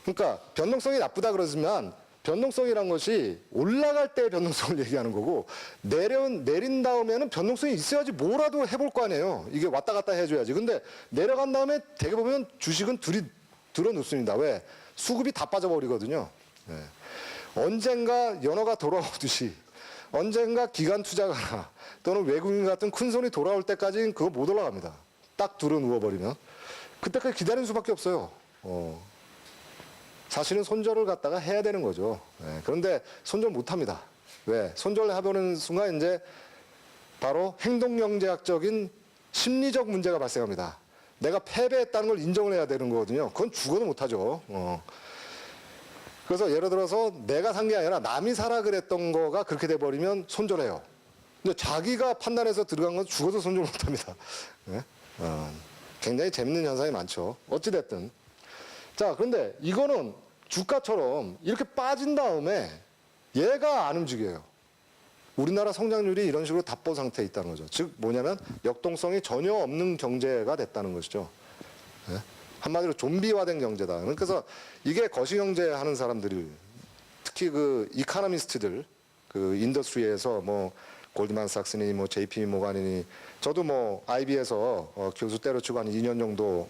[SPEAKER 1] 그러니까 변동성이 나쁘다 그러지만 변동성이란 것이 올라갈 때의 변동성을 얘기하는 거고 내린 다음에는 변동성이 있어야지 뭐라도 해볼 거 아니에요. 이게 왔다 갔다 해줘야지. 근데 내려간 다음에 되게 보면 주식은 들어놓습니다. 왜? 수급이 다 빠져버리거든요. 언젠가 연어가 돌아오듯이 언젠가 기관 투자가나 또는 외국인 같은 큰 손이 돌아올 때까지는 그거 못 올라갑니다. 딱 들어 누워버리면. 그때까지 기다리는 수밖에 없어요. 사실은 손절을 갖다가 해야 되는 거죠. 그런데 손절 못 합니다. 왜? 손절을 해보는 순간 이제 바로 행동경제학적인 심리적 문제가 발생합니다. 내가 패배했다는 걸 인정을 해야 되는 거거든요. 그건 죽어도 못 하죠. 그래서 예를 들어서 내가 산 게 아니라 남이 사라 그랬던 거가 그렇게 돼버리면 손절해요. 근데 자기가 판단해서 들어간 건 죽어도 손절 못 합니다. 굉장히 재밌는 현상이 많죠. 어찌됐든. 자, 그런데 이거는 주가처럼 이렇게 빠진 다음에 얘가 안 움직여요. 우리나라 성장률이 이런 식으로 답보 상태에 있다는 거죠. 즉 뭐냐면 역동성이 전혀 없는 경제가 됐다는 것이죠. 한마디로 좀비화된 경제다. 그래서 이게 거시경제 하는 사람들이 특히 그 이카노미스트들 그 인더스트리에서 뭐 골드만삭스니 뭐 JP 모간이니 저도 뭐 IB에서 교수 때려치고 한 2년 정도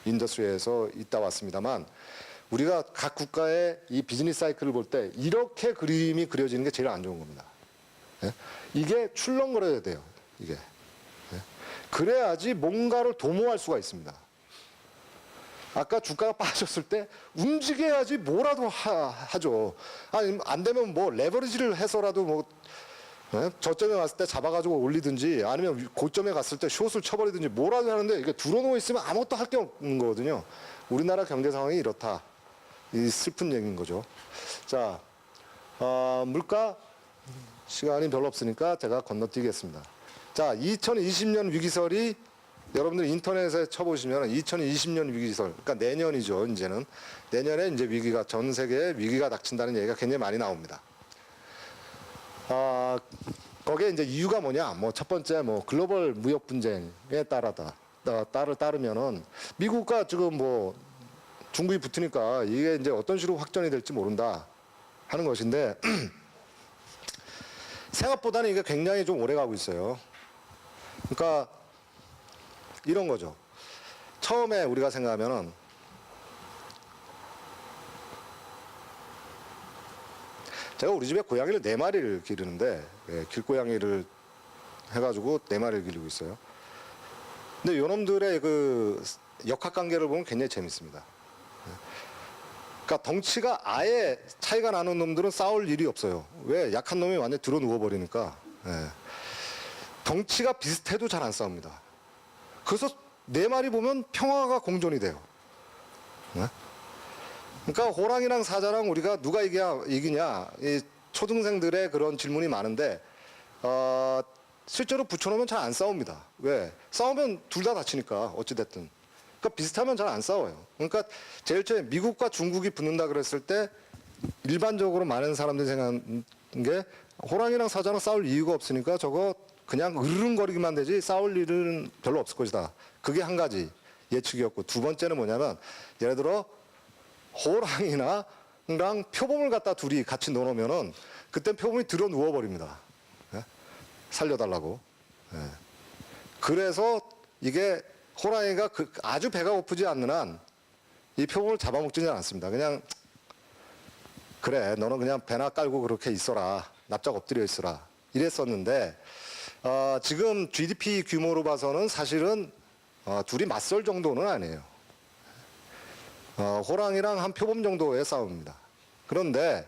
[SPEAKER 1] 인더스트리에서 있다 왔습니다만 우리가 각 국가의 이 비즈니스 사이클을 볼 때 이렇게 그림이 그려지는 게 제일 안 좋은 겁니다. 이게 출렁거려야 돼요. 이게. 그래야지 뭔가를 도모할 수가 있습니다. 아까 주가가 빠졌을 때 움직여야지 뭐라도 하죠. 아니, 안 되면 뭐 레버리지를 해서라도 뭐 저점에 갔을 때 잡아가지고 올리든지 아니면 고점에 갔을 때 숏을 쳐버리든지 뭐라도 하는데 이게 들어누워 있으면 아무것도 할 게 없는 거거든요. 우리나라 경제 상황이 이렇다. 이 슬픈 얘기인 거죠. 자, 물가 시간이 별로 없으니까 제가 건너뛰겠습니다. 자, 2020년 위기설이 여러분들 인터넷에 쳐보시면 2020년 위기설, 그러니까 내년이죠. 이제는 내년에 이제 위기가 전 세계에 위기가 닥친다는 얘기가 굉장히 많이 나옵니다. 거기에 이제 이유가 뭐냐? 뭐 첫 번째 뭐 글로벌 무역 분쟁에 따르면은 미국과 지금 뭐 중국이 붙으니까 이게 이제 어떤 식으로 확전이 될지 모른다 하는 것인데 생각보다는 이게 굉장히 좀 오래 가고 있어요. 그러니까 이런 거죠. 처음에 우리가 생각하면은 제가 우리 집에 고양이를 4마리를 기르는데 길고양이를 해가지고 4마리를 기르고 있어요. 근데 요놈들의 그 역학관계를 보면 굉장히 재밌습니다. 그러니까 덩치가 아예 차이가 나는 놈들은 싸울 일이 없어요. 왜? 약한 놈이 완전히 들어 누워버리니까. 덩치가 비슷해도 잘 안 싸웁니다. 그래서 4마리 보면 평화가 공존이 돼요. 그러니까 호랑이랑 사자랑 우리가 누가 이기냐, 이 초등생들의 그런 질문이 많은데 실제로 붙여놓으면 잘 안 싸웁니다. 왜? 싸우면 둘 다 다치니까 어찌됐든. 그러니까 비슷하면 잘 안 싸워요. 그러니까 제일 처음에 미국과 중국이 붙는다 그랬을 때 일반적으로 많은 사람들이 생각하는 게 호랑이랑 사자랑 싸울 이유가 없으니까 저거 그냥 으르렁거리기만 되지 싸울 일은 별로 없을 것이다. 그게 한 가지 예측이었고, 두 번째는 뭐냐면 예를 들어 호랑이랑 표범을 갖다 둘이 같이 넣어놓으면은 그땐 표범이 들어 누워버립니다. 살려달라고. 그래서 이게 호랑이가 아주 배가 고프지 않는 한 이 표범을 잡아먹지는 않습니다. 그냥 그래 너는 그냥 배나 깔고 그렇게 있어라, 납작 엎드려 있어라 이랬었는데 지금 GDP 규모로 봐서는 사실은 둘이 맞설 정도는 아니에요. 호랑이랑 한 표범 정도의 싸움입니다. 그런데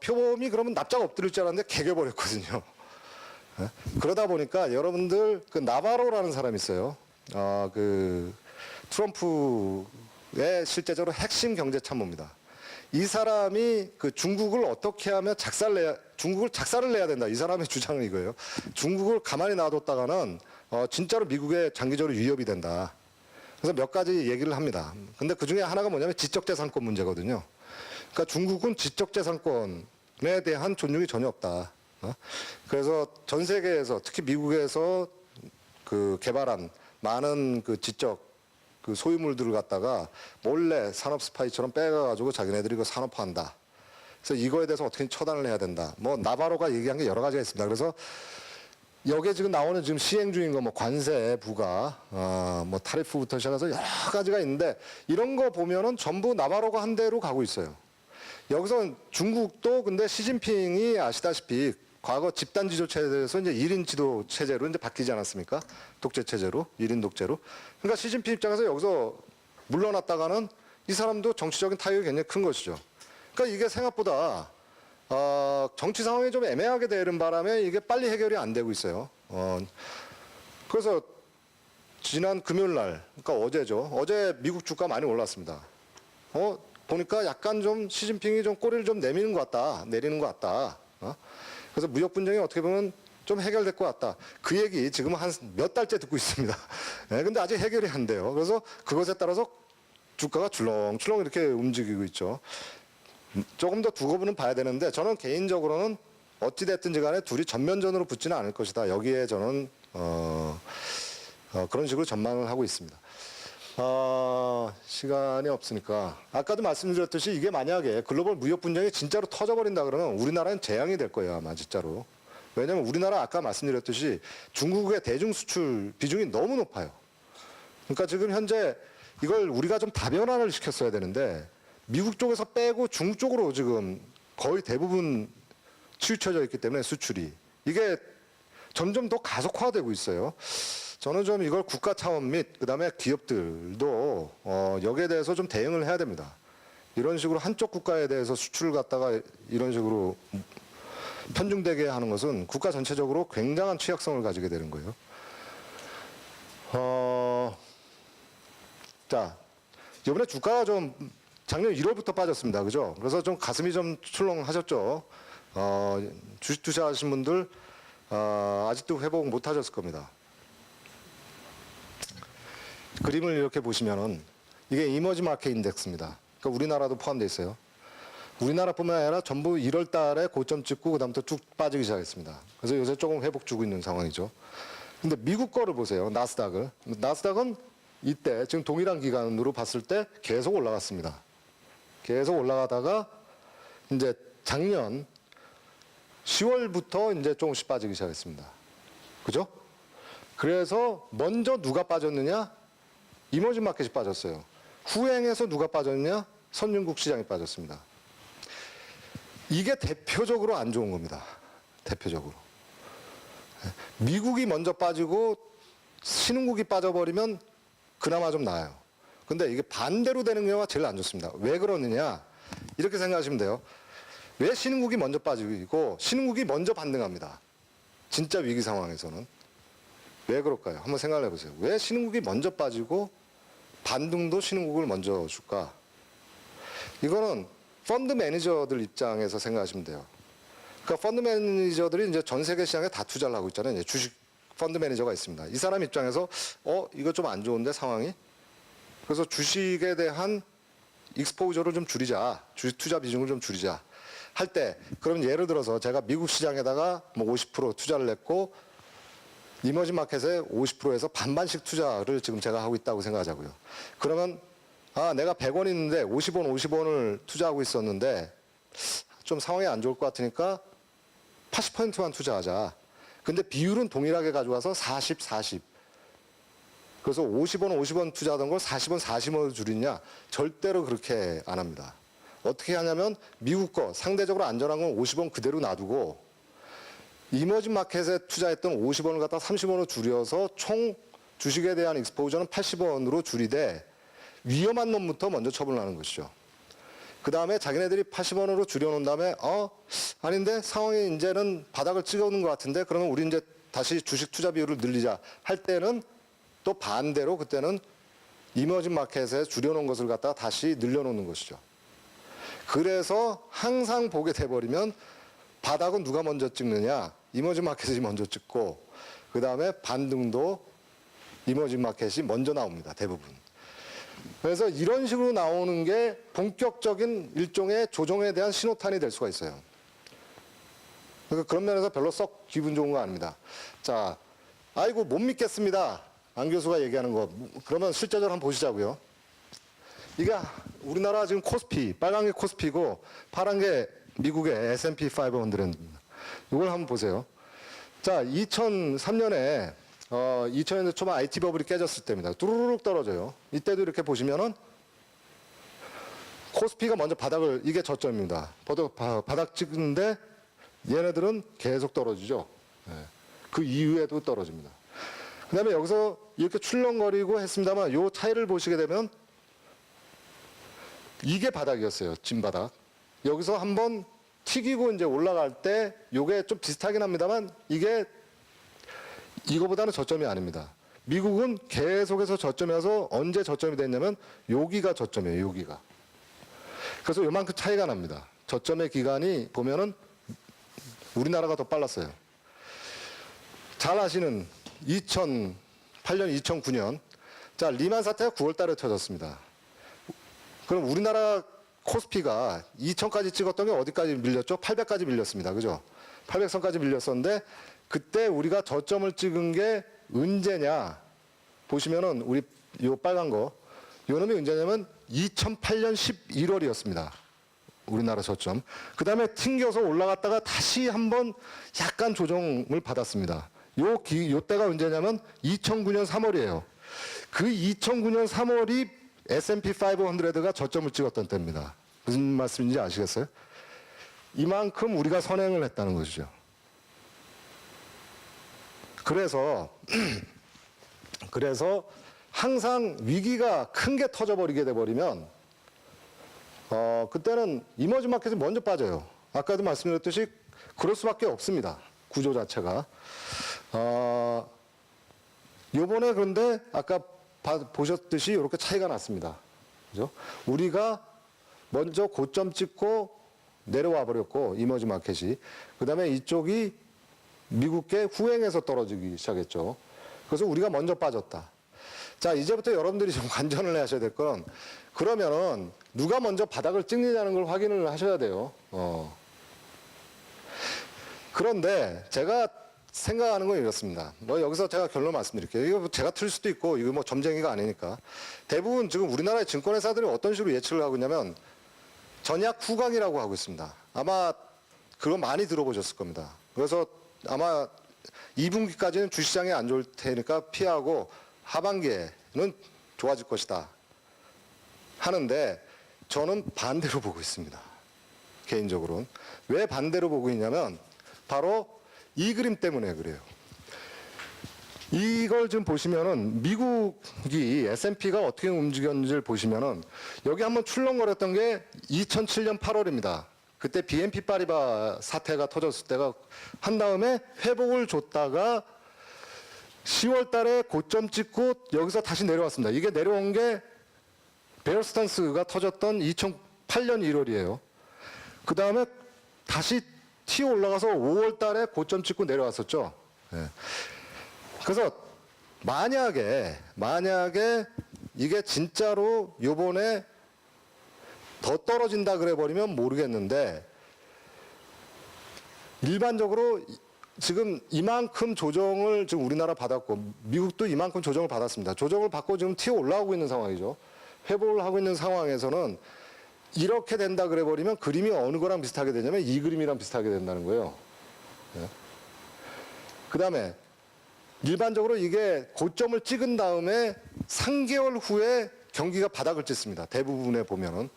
[SPEAKER 1] 표범이 그러면 납작 엎드릴 줄 알았는데 개겨버렸거든요. 그러다 보니까 여러분들 그 나바로라는 사람이 있어요. 그 트럼프의 실제적으로 핵심 경제 참모입니다. 이 사람이 그 중국을 어떻게 하면 중국을 작살을 내야 된다. 이 사람의 주장은 이거예요. 중국을 가만히 놔뒀다가는 진짜로 미국에 장기적으로 위협이 된다. 그래서 몇 가지 얘기를 합니다. 근데 그 중에 하나가 뭐냐면 지적재산권 문제거든요. 그러니까 중국은 지적재산권에 대한 존중이 전혀 없다. 그래서 전 세계에서 특히 미국에서 그 개발한 많은 그 지적 그 소유물들을 갖다가 몰래 산업 스파이처럼 빼가가지고 자기네들이 그 산업화한다. 그래서 이거에 대해서 어떻게 처단을 해야 된다. 뭐 나바로가 얘기한 게 여러 가지가 있습니다. 그래서 여기에 지금 나오는 지금 시행 중인 거 뭐 관세, 부가, 뭐 타리프부터 시작해서 여러 가지가 있는데 이런 거 보면은 전부 나바로가 한 대로 가고 있어요. 여기서 중국도 근데 시진핑이 아시다시피 과거 집단 지도 체제에서 이제 1인 지도 체제로 이제 바뀌지 않았습니까? 독재 체제로, 1인 독재로. 그러니까 시진핑 입장에서 여기서 물러났다가는 이 사람도 정치적인 타격이 굉장히 큰 것이죠. 그러니까 이게 생각보다 정치 상황이 좀 애매하게 되는 바람에 이게 빨리 해결이 안 되고 있어요. 그래서 지난 금요일 날, 그러니까 어제죠. 어제 미국 주가 많이 올랐습니다. 보니까 약간 좀 시진핑이 좀 꼬리를 좀 내리는 것 같다. 그래서 무역 분쟁이 어떻게 보면 좀 해결될 것 같다. 그 얘기 지금 한 몇 달째 듣고 있습니다. 근데 아직 해결이 안 돼요. 그래서 그것에 따라서 주가가 출렁출렁 이렇게 움직이고 있죠. 조금 더 두고 봐야 되는데 저는 개인적으로는 어찌됐든지 간에 둘이 전면전으로 붙지는 않을 것이다. 여기에 저는 그런 식으로 전망을 하고 있습니다. 시간이 없으니까 아까도 말씀드렸듯이 이게 만약에 글로벌 무역 분쟁이 진짜로 터져버린다 그러면 우리나라는 재앙이 될 거예요. 아마 진짜로. 왜냐하면 우리나라 아까 말씀드렸듯이 중국의 대중 수출 비중이 너무 높아요. 그러니까 지금 현재 이걸 우리가 좀 다변화를 시켰어야 되는데 미국 쪽에서 빼고 중국 쪽으로 지금 거의 대부분 치우쳐져 있기 때문에 수출이 이게 점점 더 가속화되고 있어요. 저는 좀 이걸 국가 차원 및 그다음에 기업들도 여기에 대해서 좀 대응을 해야 됩니다. 이런 식으로 한쪽 국가에 대해서 수출을 갖다가 이런 식으로 편중되게 하는 것은 국가 전체적으로 굉장한 취약성을 가지게 되는 거예요. 자, 이번에 주가가 좀 작년 1월부터 빠졌습니다. 그죠? 그래서 좀 가슴이 좀 출렁하셨죠. 주식 투자하신 분들 아직도 회복 못 하셨을 겁니다. 그림을 이렇게 보시면은 이게 이머지 마켓 인덱스입니다. 그러니까 우리나라도 포함되어 있어요. 우리나라뿐만 아니라 전부 1월 달에 고점 찍고 그다음부터 쭉 빠지기 시작했습니다. 그래서 요새 조금 회복 주고 있는 상황이죠. 근데 미국 거를 보세요. 나스닥을. 나스닥은 이때 지금 동일한 기간으로 봤을 때 계속 올라갔습니다. 계속 올라가다가 이제 작년 10월부터 이제 조금씩 빠지기 시작했습니다. 그죠? 그래서 먼저 누가 빠졌느냐? 이머징 마켓이 빠졌어요. 후행해서 누가 빠졌냐? 선진국 시장이 빠졌습니다. 이게 대표적으로 안 좋은 겁니다. 대표적으로. 미국이 먼저 빠지고 신흥국이 빠져버리면 그나마 좀 나아요. 근데 이게 반대로 되는 경우가 제일 안 좋습니다. 왜 그러느냐? 이렇게 생각하시면 돼요. 왜 신흥국이 먼저 빠지고 신흥국이 먼저 반등합니다. 진짜 위기 상황에서는. 왜 그럴까요? 한번 생각을 해보세요. 왜 신흥국이 먼저 빠지고 반등도 신흥국을 먼저 줄까? 이거는 펀드 매니저들 입장에서 생각하시면 돼요. 그러니까 펀드 매니저들이 이제 전 세계 시장에 다 투자를 하고 있잖아요. 이제 주식 펀드 매니저가 있습니다. 이 사람 입장에서 이거 좀 안 좋은데 상황이? 그래서 주식에 대한 익스포저를 좀 줄이자. 주식 투자 비중을 좀 줄이자. 할 때 그럼 예를 들어서 제가 미국 시장에다가 뭐 50% 투자를 했고 이머징 마켓에 50%에서 반반씩 투자를 지금 제가 하고 있다고 생각하자고요. 그러면 내가 100원 있는데 50원을 투자하고 있었는데 좀 상황이 안 좋을 것 같으니까 80%만 투자하자. 근데 비율은 동일하게 가져와서 40, 40. 그래서 50원 투자하던 걸 40원으로 줄이냐? 절대로 그렇게 안 합니다. 어떻게 하냐면 미국 거 상대적으로 안전한 건 50원 그대로 놔두고 이머징 마켓에 투자했던 50원을 갖다 30원으로 줄여서 총 주식에 대한 익스포저는 80원으로 줄이되 위험한 놈부터 먼저 처분하는 것이죠. 그 다음에 자기네들이 80원으로 줄여놓은 다음에 아닌데 상황이 이제는 바닥을 찍어오는 것 같은데 그러면 우리 이제 다시 주식 투자 비율을 늘리자 할 때는 또 반대로 그때는 이머징 마켓에 줄여놓은 것을 갖다가 다시 늘려놓는 것이죠. 그래서 항상 보게 돼버리면 바닥은 누가 먼저 찍느냐? 이머징 마켓이 먼저 찍고 그 다음에 반등도 이머징 마켓이 먼저 나옵니다. 대부분. 그래서 이런 식으로 나오는 게 본격적인 일종의 조정에 대한 신호탄이 될 수가 있어요. 그러니까 그런 면에서 별로 썩 기분 좋은 거 아닙니다. 자, 아이고 못 믿겠습니다. 안 교수가 얘기하는 거. 그러면 실제적으로 한번 보시자고요. 이게 우리나라 지금 코스피, 빨간 게 코스피고 파란 게 미국의 S&P 500입니다. 이걸 한번 보세요. 자, 2003년에 2000년대 초반 IT 버블이 깨졌을 때입니다. 뚜루룩 떨어져요. 이때도 이렇게 보시면은 코스피가 먼저 바닥을, 이게 저점입니다. 바닥 찍는데 얘네들은 계속 떨어지죠. 그 이후에도 떨어집니다. 그 다음에 여기서 이렇게 출렁거리고 했습니다만 요 차이를 보시게 되면 이게 바닥이었어요. 진바닥. 여기서 한번 튀기고 이제 올라갈 때 요게 좀 비슷하긴 합니다만 이게 이거보다는 저점이 아닙니다. 미국은 계속해서 저점이어서 언제 저점이 됐냐면 여기가 저점이에요. 여기가. 그래서 요만큼 차이가 납니다. 저점의 기간이 보면은 우리나라가 더 빨랐어요. 잘 아시는 2008년, 2009년. 자, 리만 사태가 9월 달에 터졌습니다. 그럼 우리나라 코스피가 2000까지 찍었던 게 어디까지 밀렸죠? 800까지 밀렸습니다. 그죠? 800선까지 밀렸었는데 그때 우리가 저점을 찍은 게 언제냐? 보시면은 우리 요 빨간 거. 요 놈이 언제냐면 2008년 11월이었습니다. 우리나라 저점. 그 다음에 튕겨서 올라갔다가 다시 한번 약간 조정을 받았습니다. 요 때가 언제냐면 2009년 3월이에요. 그 2009년 3월이 S&P 500가 저점을 찍었던 때입니다. 무슨 말씀인지 아시겠어요? 이만큼 우리가 선행을 했다는 것이죠. 그래서 항상 위기가 큰 게 터져버리게 돼버리면 그때는 이머징 마켓이 먼저 빠져요. 아까도 말씀드렸듯이 그럴 수밖에 없습니다. 구조 자체가. 요번에 그런데 아까 보셨듯이 이렇게 차이가 났습니다. 그죠? 우리가 먼저 고점 찍고 내려와 버렸고, 이머징 마켓이. 그 다음에 이쪽이 미국계 후행해서 떨어지기 시작했죠. 그래서 우리가 먼저 빠졌다. 자, 이제부터 여러분들이 좀 관전을 하셔야 될 건, 그러면은 누가 먼저 바닥을 찍느냐는 걸 확인을 하셔야 돼요. 그런데 제가 생각하는 건 이렇습니다. 뭐 여기서 제가 결론 말씀드릴게요. 이거 뭐 제가 틀 수도 있고, 이거 뭐 점쟁이가 아니니까. 대부분 지금 우리나라의 증권회사들이 어떤 식으로 예측을 하고 있냐면, 전약 후강이라고 하고 있습니다. 아마 그거 많이 들어보셨을 겁니다. 그래서 아마 2분기까지는 주시장이 안 좋을 테니까 피하고 하반기에는 좋아질 것이다 하는데 저는 반대로 보고 있습니다. 개인적으로는. 왜 반대로 보고 있냐면 바로 이 그림 때문에 그래요. 이걸 좀 보시면은 미국이 S&P가 어떻게 움직였는지를 보시면은 여기 한번 출렁거렸던 게 2007년 8월입니다. 그때 BNP 파리바 사태가 터졌을 때가 한 다음에 회복을 줬다가 10월 달에 고점 찍고 여기서 다시 내려왔습니다. 이게 내려온 게 베어 스탠스가 터졌던 2008년 1월이에요. 그 다음에 다시 튀어 올라가서 5월 달에 고점 찍고 내려왔었죠. 네. 그래서 만약에 이게 진짜로 요번에 더 떨어진다 그래 버리면 모르겠는데 일반적으로 지금 이만큼 조정을 지금 우리나라 받았고 미국도 이만큼 조정을 받았습니다. 조정을 받고 지금 튀어 올라오고 있는 상황이죠. 회복을 하고 있는 상황에서는 이렇게 된다 그래 버리면 그림이 어느 거랑 비슷하게 되냐면 이 그림이랑 비슷하게 된다는 거예요. 네. 그 다음에 일반적으로 이게 고점을 찍은 다음에 3개월 후에 경기가 바닥을 찍습니다. 대부분에 보면은.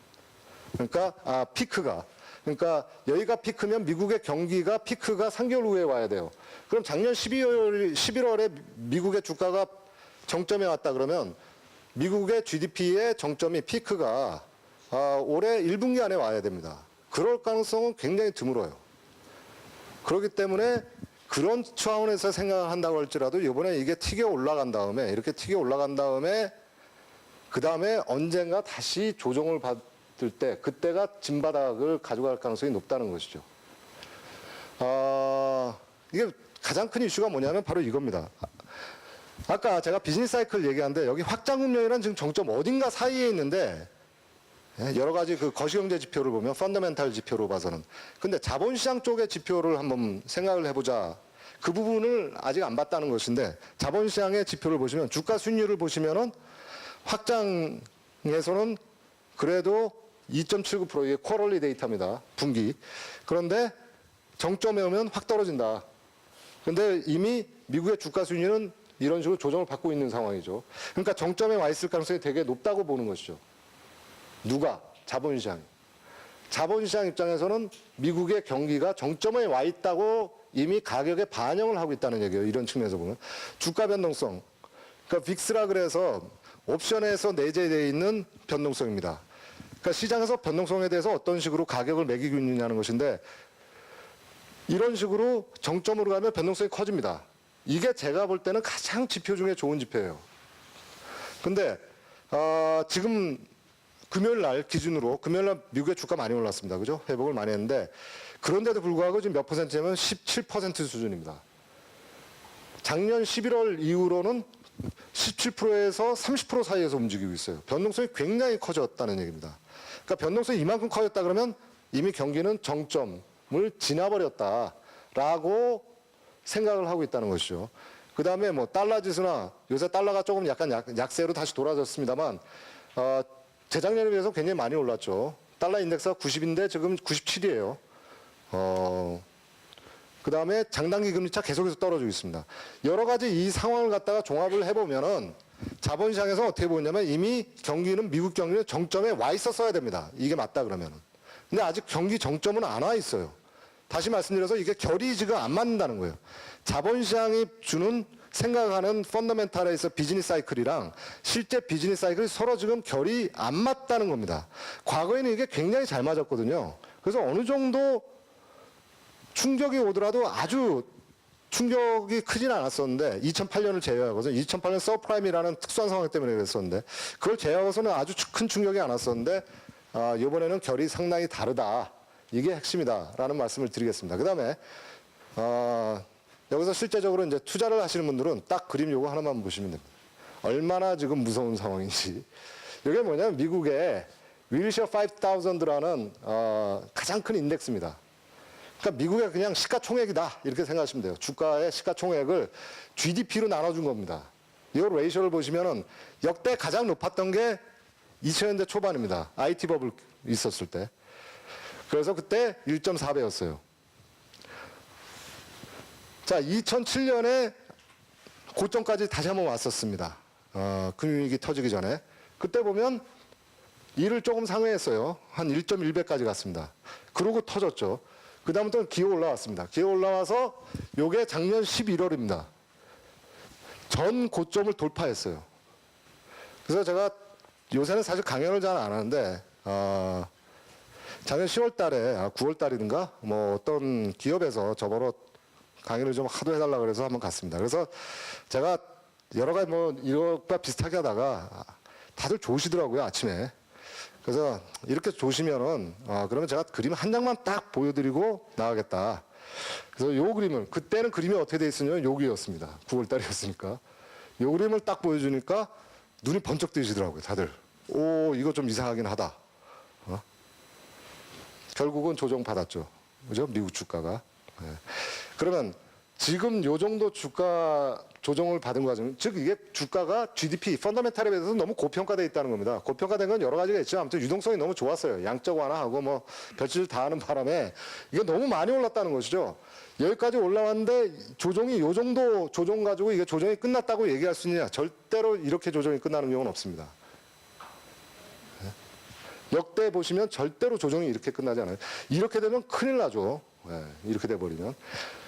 [SPEAKER 1] 그러니까 피크가. 그러니까 여기가 피크면 미국의 경기가 피크가 3개월 후에 와야 돼요. 그럼 작년 11월에 미국의 주가가 정점에 왔다 그러면 미국의 GDP의 정점이 피크가 올해 1분기 안에 와야 됩니다. 그럴 가능성은 굉장히 드물어요. 그렇기 때문에 그런 차원에서 생각을 한다고 할지라도 이번에 이게 튀겨 올라간 다음에 이렇게 튀겨 올라간 다음에 그 다음에 언젠가 다시 조정을 받을 때 그때가 진바닥을 가져갈 가능성이 높다는 것이죠. 이게 가장 큰 이슈가 뭐냐면 바로 이겁니다. 아까 제가 비즈니스 사이클 얘기하는데 여기 확장금융이란 지금 정점 어딘가 사이에 있는데 여러 가지 그 거시경제 지표를 보면 펀더멘탈 지표로 봐서는 근데 자본시장 쪽의 지표를 한번 생각을 해보자. 그 부분을 아직 안 봤다는 것인데 자본시장의 지표를 보시면 주가 수익률을 보시면은 확장에서는 그래도 2.79% 이게 쿼럴리 데이터입니다. 분기. 그런데 정점에 오면 확 떨어진다. 근데 이미 미국의 주가 수익률은 이런 식으로 조정을 받고 있는 상황이죠. 그러니까 정점에 와 있을 가능성이 되게 높다고 보는 것이죠. 누가? 자본시장. 자본시장 입장에서는 미국의 경기가 정점에 와 있다고 이미 가격에 반영을 하고 있다는 얘기예요. 이런 측면에서 보면. 주가 변동성. 그러니까 빅스라 그래서 옵션에서 내재되어 있는 변동성입니다. 그러니까 시장에서 변동성에 대해서 어떤 식으로 가격을 매기고 있느냐는 것인데 이런 식으로 정점으로 가면 변동성이 커집니다. 이게 제가 볼 때는 가장 지표 중에 좋은 지표예요. 근데 지금 금요일 날 기준으로 금요일 날 미국의 주가 많이 올랐습니다. 그죠? 회복을 많이 했는데 그런데도 불구하고 지금 몇 퍼센트냐면 17% 수준입니다. 작년 11월 이후로는 17%에서 30% 사이에서 움직이고 있어요. 변동성이 굉장히 커졌다는 얘기입니다. 그러니까 변동성이 이만큼 커졌다 그러면 이미 경기는 정점을 지나버렸다라고 생각을 하고 있다는 것이죠. 그 다음에 뭐 달러 지수나 요새 달러가 조금 약간 약세로 다시 돌아졌습니다만 재작년에 비해서 굉장히 많이 올랐죠. 달러 인덱스가 90인데 지금 97이에요. 그 다음에 장단기 금리차 계속해서 떨어지고 있습니다. 여러 가지 이 상황을 갖다가 종합을 해보면은 자본시장에서 어떻게 보냐면 이미 경기는 미국 경기는 정점에 와 있었어야 됩니다. 이게 맞다 그러면은. 근데 아직 경기 정점은 안 와 있어요. 다시 말씀드려서 이게 결이 지금 안 맞는다는 거예요. 자본시장이 주는 생각하는 펀더멘탈에서 비즈니스 사이클이랑 실제 비즈니스 사이클이 서로 지금 결이 안 맞다는 겁니다. 과거에는 이게 굉장히 잘 맞았거든요. 그래서 어느 정도 충격이 오더라도 아주 충격이 크진 않았었는데 2008년을 제외하고서 2008년 서프라임이라는 특수한 상황 때문에 그랬었는데 그걸 제외하고서는 아주 큰 충격이 안 왔었는데 이번에는 결이 상당히 다르다. 이게 핵심이다라는 말씀을 드리겠습니다. 그 다음에 여기서 실제적으로 이제 투자를 하시는 분들은 딱 그림 요거 하나만 보시면 됩니다. 얼마나 지금 무서운 상황인지. 이게 뭐냐면 미국의 윌셔 5000라는 가장 큰 인덱스입니다. 그러니까 미국의 그냥 시가총액이다 이렇게 생각하시면 돼요. 주가의 시가총액을 GDP로 나눠준 겁니다. 이 레이쇼를 보시면은 역대 가장 높았던 게 2000년대 초반입니다. IT 버블 있었을 때. 그래서 그때 1.4배였어요. 자, 2007년에 고점까지 다시 한번 왔었습니다. 금융위기 터지기 전에. 그때 보면 이를 조금 상회했어요. 한 1.1배까지 갔습니다. 그러고 터졌죠. 그 다음부터는 기어 올라왔습니다. 기어 올라와서 요게 작년 11월입니다. 전 고점을 돌파했어요. 그래서 제가 요새는 사실 강연을 잘 안 하는데 작년 10월 달에 9월 달이든가 뭐 어떤 기업에서 저보러 강의를 좀 하도 해달라 그래서 한번 갔습니다. 그래서 제가 여러 가지 뭐 이것과 비슷하게 하다가 다들 조시더라고요, 아침에. 그래서 이렇게 조시면은 그러면 제가 그림 한 장만 딱 보여드리고 나가겠다. 그래서 요 그림을, 그때는 그림이 어떻게 돼 있었냐면 여기였습니다. 9월 달이었으니까. 요 그림을 딱 보여주니까 눈이 번쩍 뜨시더라고요, 다들. 오, 이거 좀 이상하긴 하다. 결국은 조정 받았죠. 그죠? 미국 주가가. 네. 그러면 지금 요 정도 주가 조정을 받은 과정, 즉 이게 주가가 GDP, 펀더멘탈에 비해서 너무 고평가되어 있다는 겁니다. 고평가된 건 여러 가지가 있죠. 아무튼 유동성이 너무 좋았어요. 양적 완화하고 뭐 별짓을 다 하는 바람에 이게 너무 많이 올랐다는 것이죠. 여기까지 올라왔는데 조정이 요 정도 조정 가지고 이게 조정이 끝났다고 얘기할 수 있느냐? 절대로 이렇게 조정이 끝나는 경우는 없습니다. 역대 보시면 절대로 조정이 이렇게 끝나지 않아요. 이렇게 되면 큰일 나죠. 네, 이렇게 돼버리면.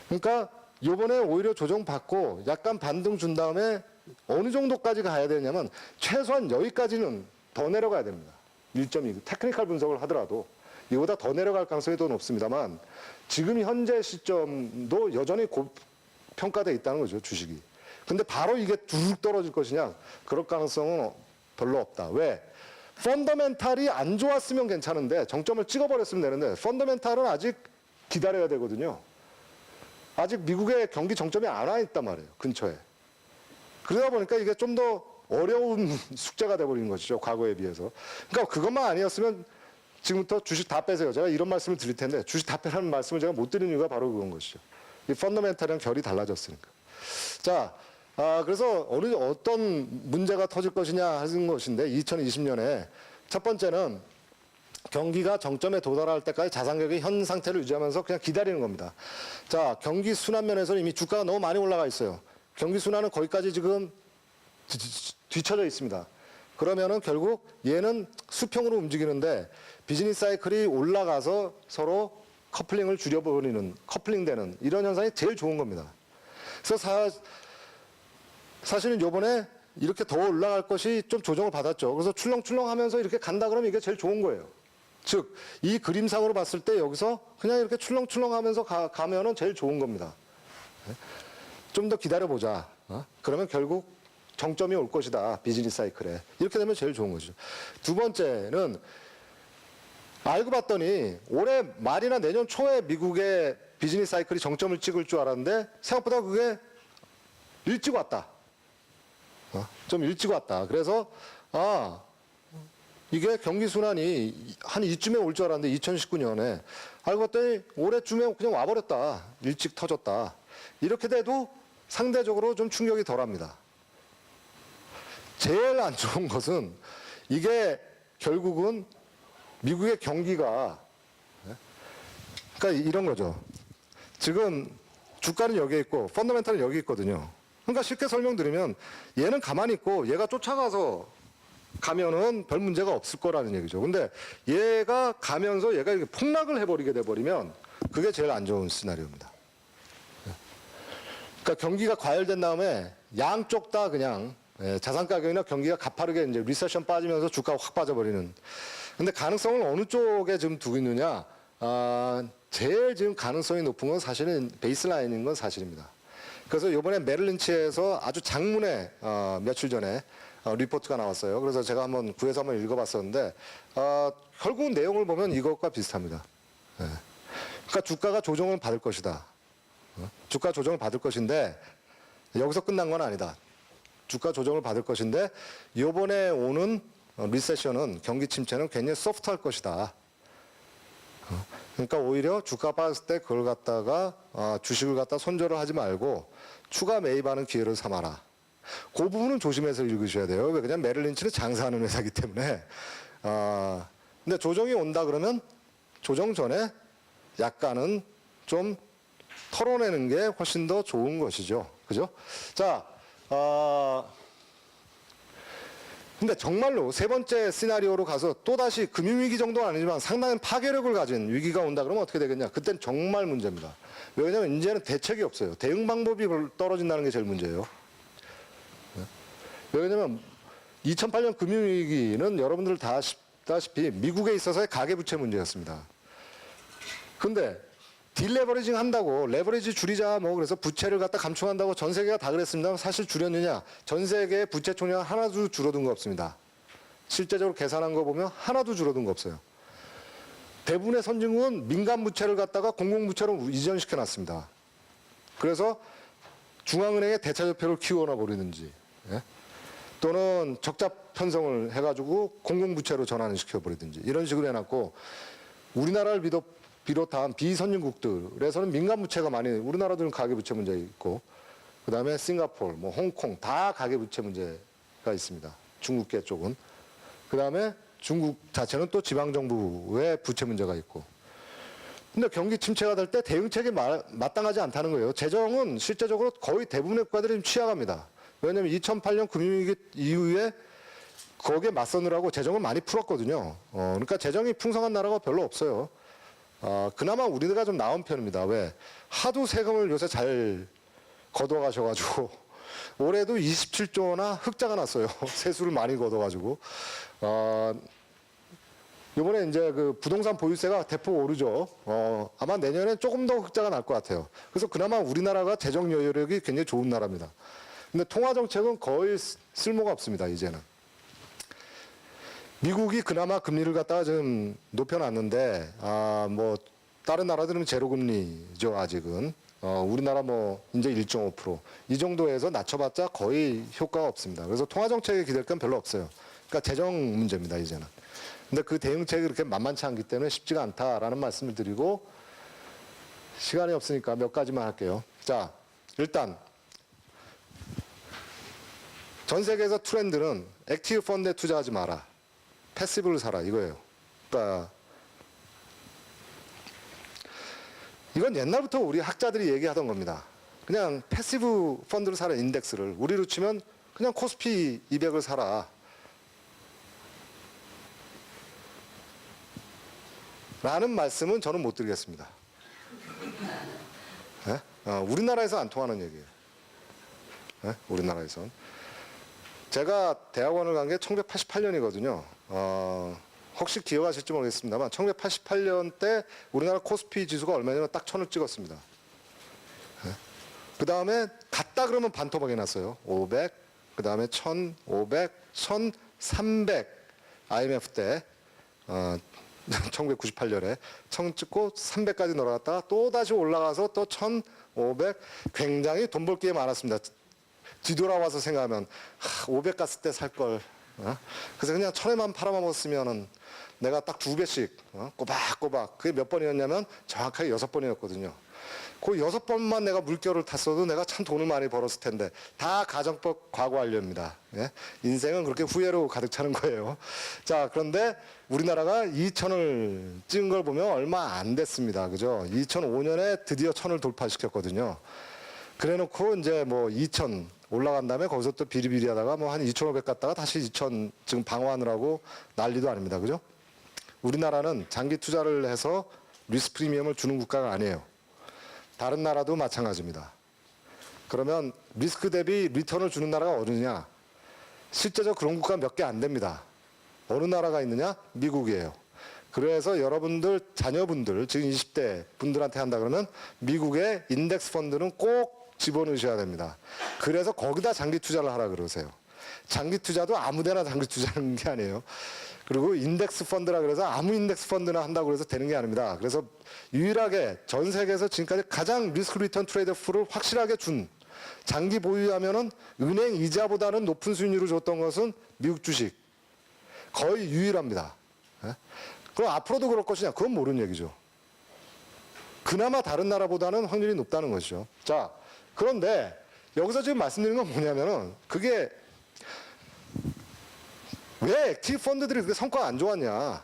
[SPEAKER 1] 그러니까 요번에 오히려 조정받고 약간 반등 준 다음에 어느 정도까지 가야 되냐면 최소한 여기까지는 더 내려가야 됩니다. 1.2. 테크니컬 분석을 하더라도 이보다 더 내려갈 가능성이 더 높습니다만 지금 현재 시점도 여전히 고평가되어 있다는 거죠, 주식이. 근데 바로 이게 쭉 떨어질 것이냐? 그럴 가능성은 별로 없다. 왜? 펀더멘탈이 안 좋았으면 괜찮은데 정점을 찍어버렸으면 되는데 펀더멘탈은 아직 기다려야 되거든요. 아직 미국의 경기 정점이 안 와 있단 말이에요. 근처에. 그러다 보니까 이게 좀 더 어려운 숙제가 돼버린 것이죠. 과거에 비해서. 그러니까 그것만 아니었으면 지금부터 주식 다 빼세요. 제가 이런 말씀을 드릴 텐데 주식 다 빼라는 말씀을 제가 못 드리는 이유가 바로 그건 것이죠. 이 펀더멘탈이랑 결이 달라졌으니까. 자, 그래서 어떤 문제가 터질 것이냐 하는 것인데 2020년에 첫 번째는 경기가 정점에 도달할 때까지 자산 가격이 현 상태를 유지하면서 그냥 기다리는 겁니다. 자, 경기 순환 면에서는 이미 주가가 너무 많이 올라가 있어요. 경기 순환은 거기까지 지금 뒤쳐져 있습니다. 그러면은 결국 얘는 수평으로 움직이는데 비즈니스 사이클이 올라가서 서로 커플링을 줄여버리는, 커플링되는 이런 현상이 제일 좋은 겁니다. 그래서 사실은 요번에 이렇게 더 올라갈 것이 좀 조정을 받았죠. 그래서 출렁출렁 하면서 이렇게 간다 그러면 이게 제일 좋은 거예요. 즉, 이 그림상으로 봤을 때 여기서 그냥 이렇게 출렁출렁 하면서 가면은 제일 좋은 겁니다. 좀 더 기다려보자. 그러면 결국 정점이 올 것이다. 비즈니스 사이클에. 이렇게 되면 제일 좋은 거죠. 두 번째는 알고 봤더니 올해 말이나 내년 초에 미국의 비즈니스 사이클이 정점을 찍을 줄 알았는데 생각보다 그게 일찍 왔다. 좀 일찍 왔다. 그래서 이게 경기 순환이 한 이쯤에 올 줄 알았는데 2019년에 알고 봤더니 올해쯤에 그냥 와버렸다. 일찍 터졌다. 이렇게 돼도 상대적으로 좀 충격이 덜합니다. 제일 안 좋은 것은 이게 결국은 미국의 경기가 그러니까 이런 거죠. 지금 주가는 여기에 있고 펀더멘탈은 여기 있거든요. 그러니까 쉽게 설명드리면 얘는 가만히 있고 얘가 쫓아가서 가면은 별 문제가 없을 거라는 얘기죠. 근데 얘가 가면서 얘가 이렇게 폭락을 해버리게 돼버리면 그게 제일 안 좋은 시나리오입니다. 그러니까 경기가 과열된 다음에 양쪽 다 그냥 자산 가격이나 경기가 가파르게 이제 리세션 빠지면서 주가가 확 빠져버리는. 근데 가능성을 어느 쪽에 지금 두고 있느냐? 제일 지금 가능성이 높은 건 사실은 베이스라인인 건 사실입니다. 그래서 이번에 메릴린치에서 아주 장문에 며칠 전에 리포트가 나왔어요. 그래서 제가 한번 구해서 한번 읽어봤었는데 결국 내용을 보면 이것과 비슷합니다. 그러니까 주가가 조정을 받을 것이다. 주가 조정을 받을 것인데 여기서 끝난 건 아니다. 주가 조정을 받을 것인데 이번에 오는 리세션은 경기 침체는 굉장히 소프트할 것이다. 그러니까 오히려 주가 빠졌을 때 그걸 갖다가 주식을 갖다 손절을 하지 말고 추가 매입하는 기회를 삼아라. 그 부분은 조심해서 읽으셔야 돼요. 왜 그냥 메릴린치는 장사하는 회사이기 때문에. 근데 조정이 온다 그러면 조정 전에 약간은 좀 털어내는 게 훨씬 더 좋은 것이죠. 그죠? 자, 근데 정말로 세 번째 시나리오로 가서 또다시 금융위기 정도는 아니지만 상당한 파괴력을 가진 위기가 온다 그러면 어떻게 되겠냐? 그땐 정말 문제입니다. 왜냐하면 이제는 대책이 없어요. 대응 방법이 떨어진다는 게 제일 문제예요. 왜냐하면 2008년 금융위기는 여러분들 다 아시다시피 미국에 있어서의 가계부채 문제였습니다. 근데 딜레버리징 한다고 레버리지 줄이자 뭐 그래서 부채를 갖다 감축한다고 전 세계가 다 그랬습니다만 사실 줄였느냐? 전 세계의 부채 총량 하나도 줄어든 거 없습니다. 실제적으로 계산한 거 보면 하나도 줄어든 거 없어요. 대부분의 선진국은 민간 부채를 갖다가 공공부채로 이전시켜 놨습니다. 그래서 중앙은행의 대차지표를 키워놔 버리든지, 예? 또는 적자 편성을 해가지고 공공부채로 전환을 시켜버리든지 이런 식으로 해놨고, 우리나라를 비롯한 비선진국들에서는 민간부채가 많이, 우리나라들은 가계부채 문제가 있고, 그 다음에 싱가포르, 뭐 홍콩 다 가계부채 문제가 있습니다. 중국계 쪽은. 그 다음에 중국 자체는 또 지방정부의 부채 문제가 있고. 근데 경기 침체가 될 때 대응책이 마땅하지 않다는 거예요. 재정은 실제적으로 거의 대부분의 국가들이 취약합니다. 왜냐하면 2008년 금융위기 이후에 거기에 맞서느라고 재정을 많이 풀었거든요. 그러니까 재정이 풍성한 나라가 별로 없어요. 그나마 우리가 좀 나은 편입니다. 왜? 하도 세금을 요새 잘 걷어가셔가지고 올해도 27조나 흑자가 났어요. 세수를 많이 걷어가지고. 이번에 이제 그 부동산 보유세가 대폭 오르죠. 아마 내년에 조금 더 흑자가 날 것 같아요. 그래서 그나마 우리나라가 재정 여유력이 굉장히 좋은 나라입니다. 근데 통화 정책은 거의 쓸모가 없습니다, 이제는. 미국이 그나마 금리를 갖다가 좀 높여놨는데, 뭐, 다른 나라들은 제로금리죠, 아직은. 우리나라 뭐, 이제 1.5%. 이 정도에서 낮춰봤자 거의 효과가 없습니다. 그래서 통화정책에 기댈 건 별로 없어요. 그러니까 재정 문제입니다, 이제는. 근데 그 대응책이 그렇게 만만치 않기 때문에 쉽지가 않다라는 말씀을 드리고, 시간이 없으니까 몇 가지만 할게요. 자, 일단, 전 세계에서 트렌드는 액티브 펀드에 투자하지 마라. 패시브를 사라 이거예요. 그러니까 이건 옛날부터 우리 학자들이 얘기하던 겁니다. 그냥 패시브 펀드를 사라, 인덱스를. 우리로 치면 그냥 코스피 200을 사라. 라는 말씀은 저는 못 드리겠습니다. 네? 우리나라에서 안 통하는 얘기예요. 네? 우리나라에선. 제가 대학원을 간 게 1988년이거든요. 혹시 기억하실지 모르겠습니다만 1988년 때 우리나라 코스피 지수가 얼마냐면 딱 1000을 찍었습니다. 네. 그 다음에 갔다 그러면 반토막이 났어요. 500, 그 다음에 1500, 1300 IMF 때 1998년에 1000 찍고 300까지 내려갔다가 또 다시 올라가서 또 1500, 굉장히 돈 벌 게 많았습니다. 뒤돌아와서 생각하면 500 갔을 때 살 걸. 그래서 그냥 1000에만 팔아먹었으면은 내가 딱 2배씩 꼬박꼬박. 그게 몇 번이었냐면 정확하게 6번이었거든요. 그 6번만 내가 물결을 탔어도 내가 참 돈을 많이 벌었을 텐데 다 가정법 과거 완료입니다. 예? 인생은 그렇게 후회로 가득 차는 거예요. 자, 그런데 우리나라가 2000을 찍은 걸 보면 얼마 안 됐습니다. 그죠? 2005년에 드디어 1000을 돌파시켰거든요. 그래 놓고 이제 뭐 2000 올라간 다음에 거기서 또 비리비리 하다가 뭐 한 2500 갔다가 다시 2000 지금 방어하느라고 난리도 아닙니다. 그죠? 우리나라는 장기 투자를 해서 리스크 프리미엄을 주는 국가가 아니에요. 다른 나라도 마찬가지입니다. 그러면 리스크 대비 리턴을 주는 나라가 어느냐? 실제적으로 그런 국가 몇 개 안 됩니다. 어느 나라가 있느냐? 미국이에요. 그래서 여러분들 자녀분들 지금 20대 분들한테 한다 그러면 미국의 인덱스 펀드는 꼭 집어넣으셔야 됩니다. 그래서 거기다 장기 투자를 하라 그러세요. 장기 투자도 아무데나 장기 투자하는 게 아니에요. 그리고 인덱스 펀드라 그래서 아무 인덱스 펀드나 한다고 그래서 되는 게 아닙니다. 그래서 유일하게 전 세계에서 지금까지 가장 리스크 리턴 트레이드 오프를 확실하게 준, 장기 보유하면은 은행 이자보다는 높은 수익률을 줬던 것은 미국 주식. 거의 유일합니다. 그럼 앞으로도 그럴 것이냐? 그건 모르는 얘기죠. 그나마 다른 나라보다는 확률이 높다는 것이죠. 자, 그런데 여기서 지금 말씀드리는 건 뭐냐면은 그게 왜 액티브 펀드들이 그렇게 성과가 안 좋았냐?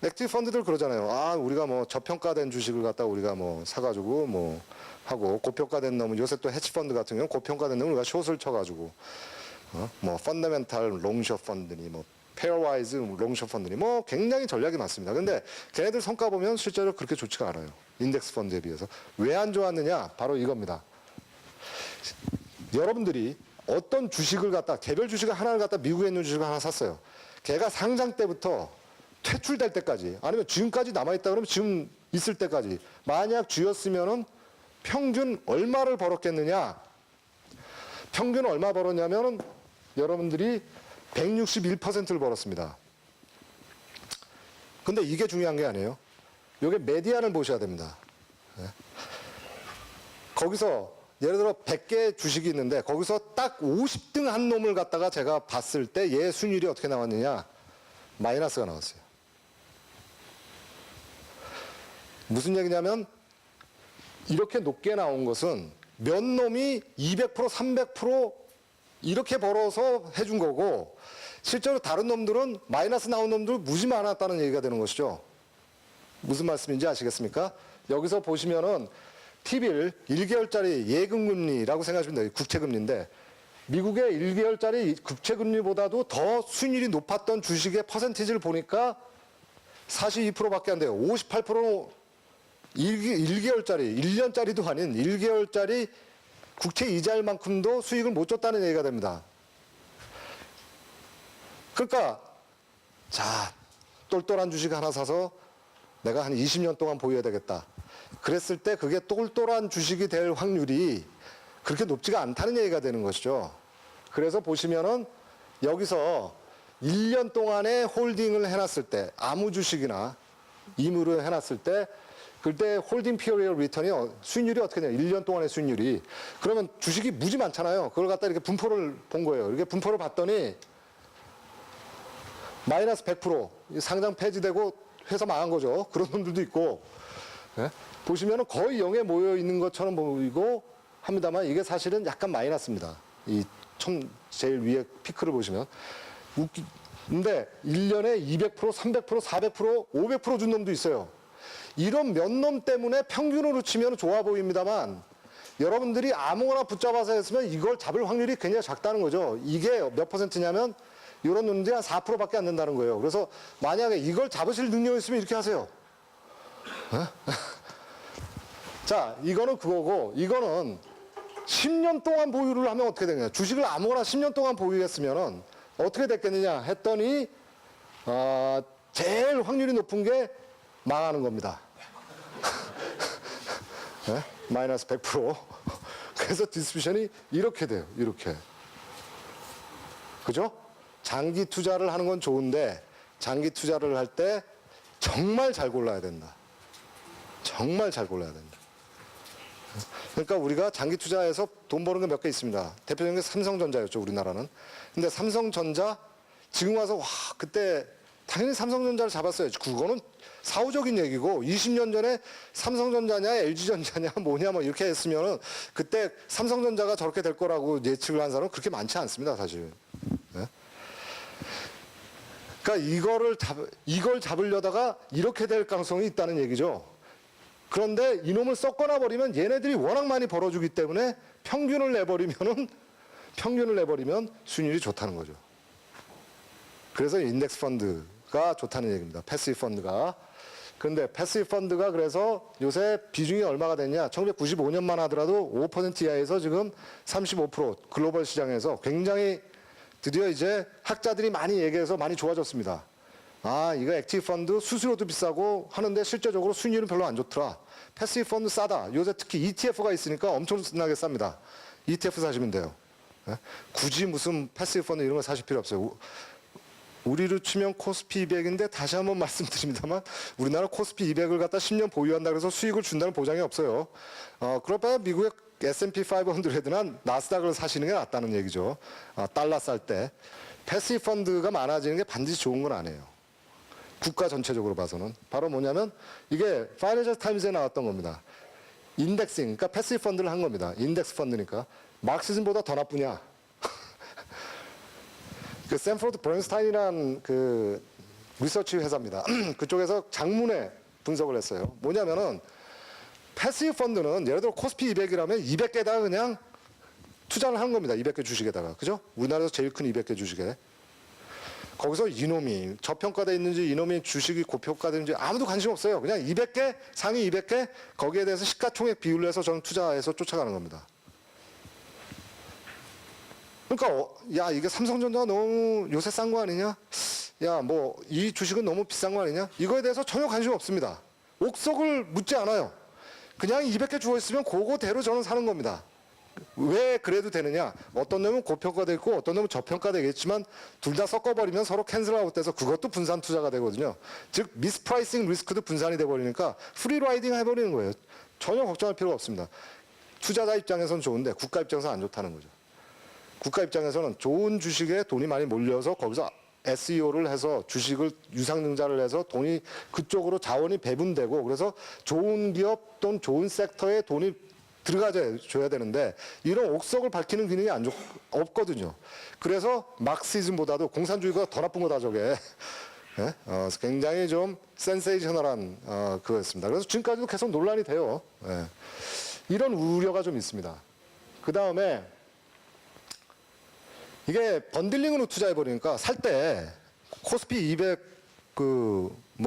[SPEAKER 1] 액티브 펀드들 그러잖아요. 우리가 뭐 저평가된 주식을 갖다 우리가 뭐 사가지고 뭐 하고 고평가된 놈은 요새 또 해치 펀드 같은 경우는 고평가된 놈을 우리가 숏을 쳐가지고 뭐 펀더멘탈 롱숏 펀드니 뭐 페어와이즈 롱숏 펀드니 뭐 굉장히 전략이 많습니다. 근데 걔네들 성과 보면 실제로 그렇게 좋지가 않아요. 인덱스 펀드에 비해서. 왜 안 좋았느냐? 바로 이겁니다. 여러분들이 어떤 주식을 갖다 개별 주식을 하나를 갖다 미국에 있는 주식을 하나 샀어요. 걔가 상장 때부터 퇴출될 때까지 아니면 지금까지 남아있다 그러면 지금 있을 때까지 만약 쥐었으면은 평균 얼마를 벌었겠느냐? 평균 얼마 벌었냐면은 여러분들이 161%를 벌었습니다. 근데 이게 중요한 게 아니에요. 요게 메디안을 보셔야 됩니다. 거기서 예를 들어 100개 주식이 있는데 거기서 딱 50등 한 놈을 갖다가 제가 봤을 때 얘 순위율이 어떻게 나왔느냐? 마이너스가 나왔어요. 무슨 얘기냐면 이렇게 높게 나온 것은 몇 놈이 200%, 300% 이렇게 벌어서 해준 거고 실제로 다른 놈들은 마이너스 나온 놈들 무지 많았다는 얘기가 되는 것이죠. 무슨 말씀인지 아시겠습니까? 여기서 보시면은 T비를 1개월짜리 예금금리라고 생각하시면 돼요. 국채금리인데 미국의 1개월짜리 국채금리보다도 더 수익률이 높았던 주식의 퍼센티지를 보니까 42%밖에 안 돼요. 58%는 1개월짜리, 1년짜리도 아닌 1개월짜리 국채 이자일 만큼도 수익을 못 줬다는 얘기가 됩니다. 그러니까 자, 똘똘한 주식 하나 사서 내가 한 20년 동안 보유해야 되겠다. 그랬을 때 그게 똘똘한 주식이 될 확률이 그렇게 높지가 않다는 얘기가 되는 것이죠. 그래서 보시면은 여기서 1년 동안에 홀딩을 해놨을 때 아무 주식이나 임으로 해놨을 때 그때 홀딩 피어리얼 리턴이 수익률이 어떻게 되냐? 1년 동안의 수익률이. 그러면 주식이 무지 많잖아요. 그걸 갖다 이렇게 분포를 본 거예요. 이렇게 분포를 봤더니 마이너스 100% 상장 폐지되고 회사 망한 거죠. 그런 놈들도 있고. 예? 보시면은 거의 0에 모여 있는 것처럼 보이고 합니다만 이게 사실은 약간 마이너스입니다. 이 제일 위에 피크를 보시면. 근데 1년에 200%, 300%, 400%, 500%준 놈도 있어요. 이런 몇 놈 때문에 평균으로 치면 좋아 보입니다만 여러분들이 아무거나 붙잡아서 했으면 이걸 잡을 확률이 굉장히 작다는 거죠. 이게 몇 퍼센트냐면 이런 놈들이 한 4%밖에 안 된다는 거예요. 그래서 만약에 이걸 잡으실 능력이 있으면 이렇게 하세요. 자, 이거는 그거고 이거는 10년 동안 보유를 하면 어떻게 되느냐. 주식을 아무거나 10년 동안 보유했으면 어떻게 됐겠느냐 했더니 제일 확률이 높은 게 망하는 겁니다. 네? 마이너스 100%. 그래서 디스트리뷰션이 이렇게 돼요. 이렇게. 그죠? 장기 투자를 하는 건 좋은데 장기 투자를 할 때 정말 잘 골라야 된다. 정말 잘 골라야 된다. 그러니까 우리가 장기 투자에서 돈 버는 게 몇 개 있습니다. 대표적인 게 삼성전자였죠, 우리나라는. 근데 삼성전자 지금 와서 와 그때 당연히 삼성전자를 잡았어요. 그거는 사후적인 얘기고 20년 전에 삼성전자냐 LG전자냐 뭐냐 뭐 이렇게 했으면은 그때 삼성전자가 저렇게 될 거라고 예측을 한 사람은 그렇게 많지 않습니다, 사실. 네? 그러니까 이걸 잡으려다가 이렇게 될 가능성이 있다는 얘기죠. 그런데 이놈을 섞어놔 버리면 얘네들이 워낙 많이 벌어주기 때문에 평균을 내버리면 수익률이 좋다는 거죠. 그래서 인덱스 펀드가 좋다는 얘기입니다. 패시브 펀드가. 근데 패시브 펀드가 그래서 요새 비중이 얼마가 됐냐? 1995년만 하더라도 5% 이하에서 지금 35% 글로벌 시장에서 굉장히 드디어 이제 학자들이 많이 얘기해서 많이 좋아졌습니다. 아, 이거 액티브 펀드 수수료도 비싸고 하는데 실제적으로 수익률은 별로 안 좋더라. 패시브 펀드 싸다. 요새 특히 ETF가 있으니까 엄청나게 쌉니다. ETF 사시면 돼요. 굳이 무슨 패시브 펀드 이런 거 사실 필요 없어요. 우리로 치면 코스피 200인데 다시 한번 말씀드립니다만 우리나라 코스피 200을 갖다 10년 보유한다 그래서 수익을 준다는 보장이 없어요. 그럴 바에 미국의 S&P 500나 나스닥을 사시는 게 낫다는 얘기죠. 달러 쌀 때. 패시브 펀드가 많아지는 게 반드시 좋은 건 아니에요. 국가 전체적으로 봐서는. 바로 뭐냐면 이게 파이낸셜 타임즈에 나왔던 겁니다. 인덱싱, 그러니까 패시브 펀드를 한 겁니다. 인덱스 펀드니까. 마크시즘보다 더 나쁘냐. 그 샌포드 버넌스타인이라는 그 리서치 회사입니다. 그쪽에서 장문에 분석을 했어요. 뭐냐면은 패시브 펀드는 예를 들어 코스피 200이라면 200개다 그냥 투자를 하는 겁니다. 200개 주식에다가. 그죠? 우리나라에서 제일 큰 200개 주식에. 거기서 이놈이 저평가돼 있는지 이놈이 주식이 고평가되는지 아무도 관심 없어요. 그냥 200개, 상위 200개 거기에 대해서 시가총액 비율로 해서 저는 투자해서 쫓아가는 겁니다. 그러니까 야 이게 삼성전자가 너무 요새 싼 거 아니냐? 야 뭐 이 주식은 너무 비싼 거 아니냐? 이거에 대해서 전혀 관심 없습니다. 옥석을 묻지 않아요. 그냥 200개 주어 있으면 그거대로 저는 사는 겁니다. 왜 그래도 되느냐? 어떤 놈은 고평가돼 있고 어떤 놈은 저평가되겠지만 둘 다 섞어버리면 서로 캔슬아웃 돼서 그것도 분산 투자가 되거든요. 즉 미스프라이싱 리스크도 분산이 돼버리니까 프리라이딩 해버리는 거예요. 전혀 걱정할 필요가 없습니다. 투자자 입장에서는 좋은데 국가 입장에서는 안 좋다는 거죠. 국가 입장에서는 좋은 주식에 돈이 많이 몰려서 거기서 SEO를 해서 주식을 유상증자를 해서 돈이 그쪽으로 자원이 배분되고 그래서 좋은 기업 또는 좋은 섹터에 돈이 들어가줘야 되는데 이런 옥석을 밝히는 기능이 없거든요. 그래서 막시즘보다도 공산주의가 더 나쁜 거다 저게. 예? 굉장히 좀 센세이셔널한 그거였습니다. 그래서 지금까지도 계속 논란이 돼요. 예. 이런 우려가 좀 있습니다. 그 다음에 이게 번들링으로 투자해버리니까 살 때 코스피 200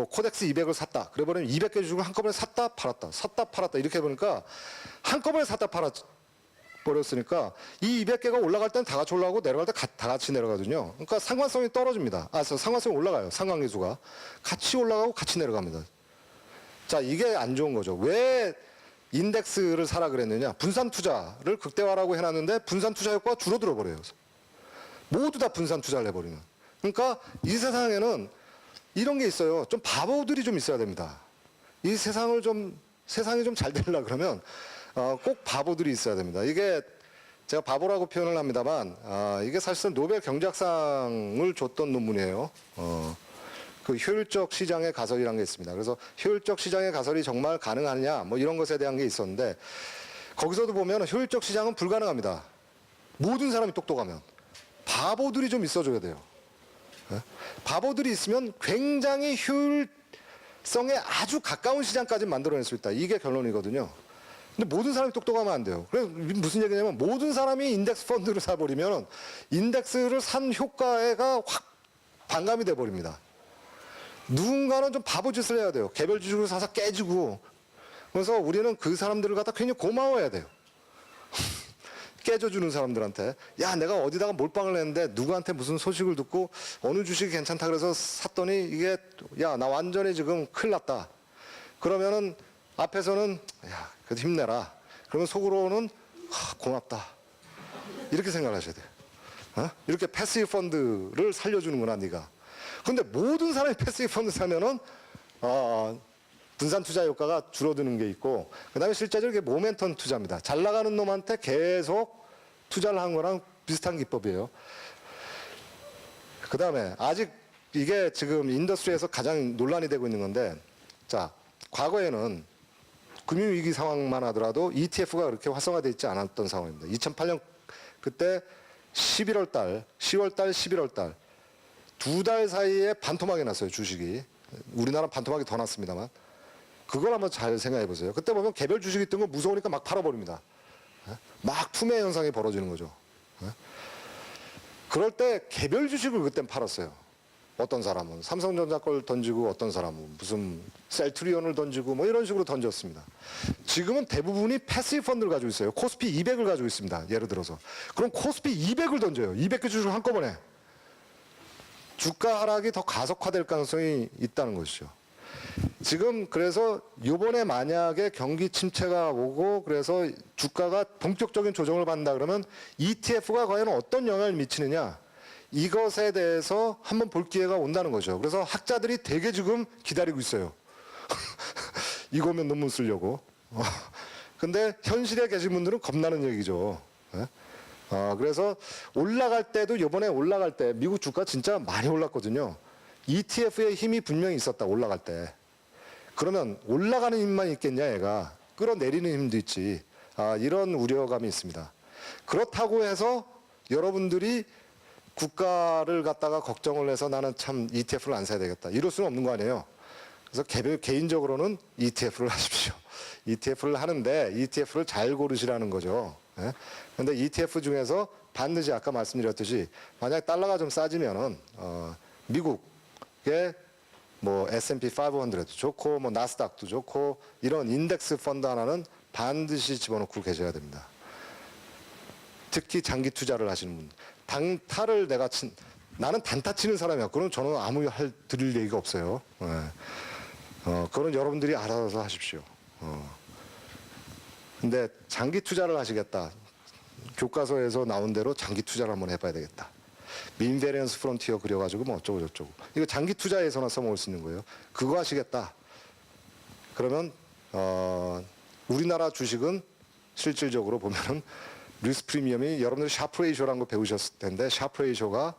[SPEAKER 1] 코덱스 200을 샀다. 그래버리면 200개 주식을 한꺼번에 샀다 팔았다 이렇게 해보니까 한꺼번에 샀다 팔아버렸으니까 이 200개가 올라갈 때는 다 같이 올라가고 내려갈 때 다 같이 내려가거든요. 그러니까 상관성이 떨어집니다. 상관성이 올라가요. 상관계수가. 같이 올라가고 같이 내려갑니다. 자, 이게 안 좋은 거죠. 왜 인덱스를 사라 그랬느냐. 분산 투자를 극대화라고 해놨는데 분산 투자 효과가 줄어들어 버려요. 모두 다 분산 투자를 해버리는. 그러니까 이 세상에는 이런 게 있어요. 좀 바보들이 좀 있어야 됩니다. 이 세상이 좀 잘 되려고 그러면 꼭 바보들이 있어야 됩니다. 이게 제가 바보라고 표현을 합니다만 이게 사실은 노벨 경제학상을 줬던 논문이에요. 그 효율적 시장의 가설이라는 게 있습니다. 그래서 효율적 시장의 가설이 정말 가능하느냐 뭐 이런 것에 대한 게 있었는데 거기서도 보면 효율적 시장은 불가능합니다. 모든 사람이 똑똑하면. 바보들이 좀 있어줘야 돼요. 바보들이 있으면 굉장히 효율성에 아주 가까운 시장까지 만들어낼 수 있다. 이게 결론이거든요. 근데 모든 사람이 똑똑하면 안 돼요. 그래서 무슨 얘기냐면 모든 사람이 인덱스 펀드를 사버리면 인덱스를 산 효과가 확 반감이 돼버립니다. 누군가는 좀 바보짓을 해야 돼요. 개별 주식을 사서 깨지고. 그래서 우리는 그 사람들을 갖다 괜히 고마워해야 돼요. 깨져주는 사람들한테 야 내가 어디다가 몰빵을 했는데 누구한테 무슨 소식을 듣고 어느 주식이 괜찮다 그래서 샀더니 이게 야 나 완전히 지금 큰일 났다. 그러면은 앞에서는 야 그래도 힘내라. 그러면 속으로는 고맙다. 이렇게 생각을 하셔야 돼요. 이렇게 패시브 펀드를 살려주는구나 네가. 근데 모든 사람이 패시브 펀드 사면은 분산 투자 효과가 줄어드는 게 있고 그 다음에 실제적으로 이게 모멘텀 투자입니다. 잘 나가는 놈한테 계속 투자를 한 거랑 비슷한 기법이에요. 그 다음에 아직 이게 지금 인더스트리에서 가장 논란이 되고 있는 건데 자 과거에는 금융위기 상황만 하더라도 ETF가 그렇게 활성화되어 있지 않았던 상황입니다. 2008년 그때 11월 달, 10월 달, 11월 달 두 달 사이에 반토막이 났어요. 주식이. 우리나라는 반토막이 더 났습니다만 그걸 한번 잘 생각해 보세요. 그때 보면 개별 주식이 있던 거 무서우니까 막 팔아버립니다. 막 투매 현상이 벌어지는 거죠. 그럴 때 개별 주식을 그땐 팔았어요. 어떤 사람은 삼성전자 걸 던지고 어떤 사람은 무슨 셀트리온을 던지고 뭐 이런 식으로 던졌습니다. 지금은 대부분이 패시브 펀드를 가지고 있어요. 코스피 200을 가지고 있습니다. 예를 들어서. 그럼 코스피 200을 던져요. 200개 주식을 한꺼번에. 주가 하락이 더 가속화될 가능성이 있다는 것이죠. 지금 그래서 요번에 만약에 경기 침체가 오고 그래서 주가가 본격적인 조정을 받는다 그러면 ETF가 과연 어떤 영향을 미치느냐 이것에 대해서 한번 볼 기회가 온다는 거죠. 그래서 학자들이 되게 지금 기다리고 있어요. 이거면 논문 쓰려고. 근데 현실에 계신 분들은 겁나는 얘기죠. 그래서 올라갈 때도 요번에 올라갈 때 미국 주가 진짜 많이 올랐거든요. ETF의 힘이 분명히 있었다 올라갈 때. 그러면 올라가는 힘만 있겠냐 얘가. 끌어내리는 힘도 있지. 이런 우려감이 있습니다. 그렇다고 해서 여러분들이 국가를 갖다가 걱정을 해서 나는 참 ETF를 안 사야 되겠다. 이럴 수는 없는 거 아니에요. 그래서 개인적으로는 ETF를 하십시오. ETF를 하는데 ETF를 잘 고르시라는 거죠. 그런데 ETF 중에서 반드시 아까 말씀드렸듯이 만약 달러가 좀 싸지면은 미국의 뭐 S&P 500도 좋고 뭐 나스닥도 좋고 이런 인덱스 펀드 하나는 반드시 집어넣고 계셔야 됩니다. 특히 장기 투자를 하시는 분, 단타를 나는 단타 치는 사람이야. 그럼 저는 아무 드릴 얘기가 없어요. 그건 여러분들이 알아서 하십시오. 근데 장기 투자를 하시겠다. 교과서에서 나온 대로 장기 투자를 한번 해봐야 되겠다. 민베리언스 프론티어 그려가지고 뭐 어쩌고 저쩌고. 이거 장기 투자에서나 써먹을 수 있는 거예요. 그거 하시겠다. 그러면 우리나라 주식은 실질적으로 보면은 리스크 프리미엄이 여러분들이 샤프 레이쇼라는 거 배우셨을 텐데 샤프 레이쇼가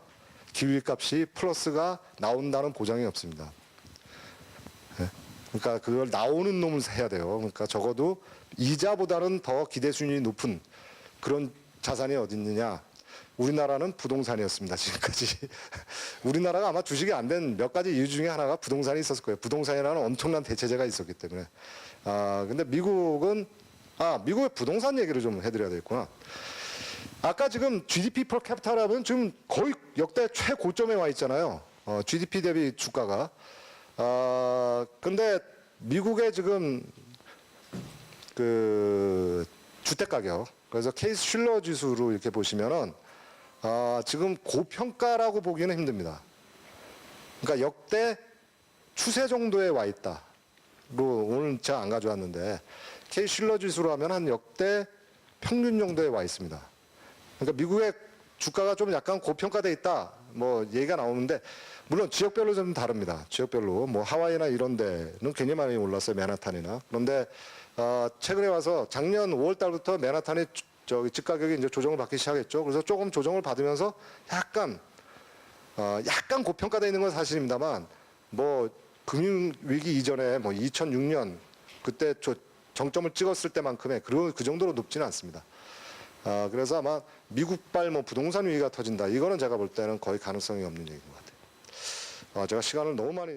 [SPEAKER 1] 기울값이 플러스가 나온다는 보장이 없습니다. 그러니까 그걸 나오는 놈을 해야 돼요. 그러니까 적어도 이자보다는 더 기대 수익률이 높은 그런 자산이 어디 있느냐. 우리나라는 부동산이었습니다. 지금까지. 우리나라가 아마 주식이 안 된 몇 가지 이유 중에 하나가 부동산이 있었을 거예요. 부동산이라는 엄청난 대체제가 있었기 때문에. 근데 미국은 미국의 부동산 얘기를 좀 해드려야 되겠구나. 아까 지금 GDP per capita 하면 지금 거의 역대 최고점에 와 있잖아요. GDP 대비 주가가. 근데 미국의 지금 그 주택 가격, 그래서 케이스 슐러 지수로 이렇게 보시면은 지금 고평가라고 보기는 힘듭니다. 그러니까 역대 추세 정도에 와 있다. 오늘 제가 안 가져왔는데 케이스 슐러 지수로 하면 한 역대 평균 정도에 와 있습니다. 그러니까 미국의 주가가 좀 약간 고평가돼 있다. 뭐 얘기가 나오는데 물론 지역별로 좀 다릅니다. 지역별로 뭐 하와이나 이런 데는 굉장히 많이 올랐어요. 맨하탄이나. 그런데 최근에 와서 작년 5월 달부터 맨하탄이 집 가격이 이제 조정을 받기 시작했죠. 그래서 조금 조정을 받으면서 약간 고평가돼 있는 건 사실입니다만 뭐 금융 위기 이전에 뭐 2006년 그때 정점을 찍었을 때만큼의 그 정도로 높지는 않습니다. 그래서 아마 미국발 뭐 부동산 위기가 터진다. 이거는 제가 볼 때는 거의 가능성이 없는 얘기인 것 같아요. 제가 시간을 너무 많이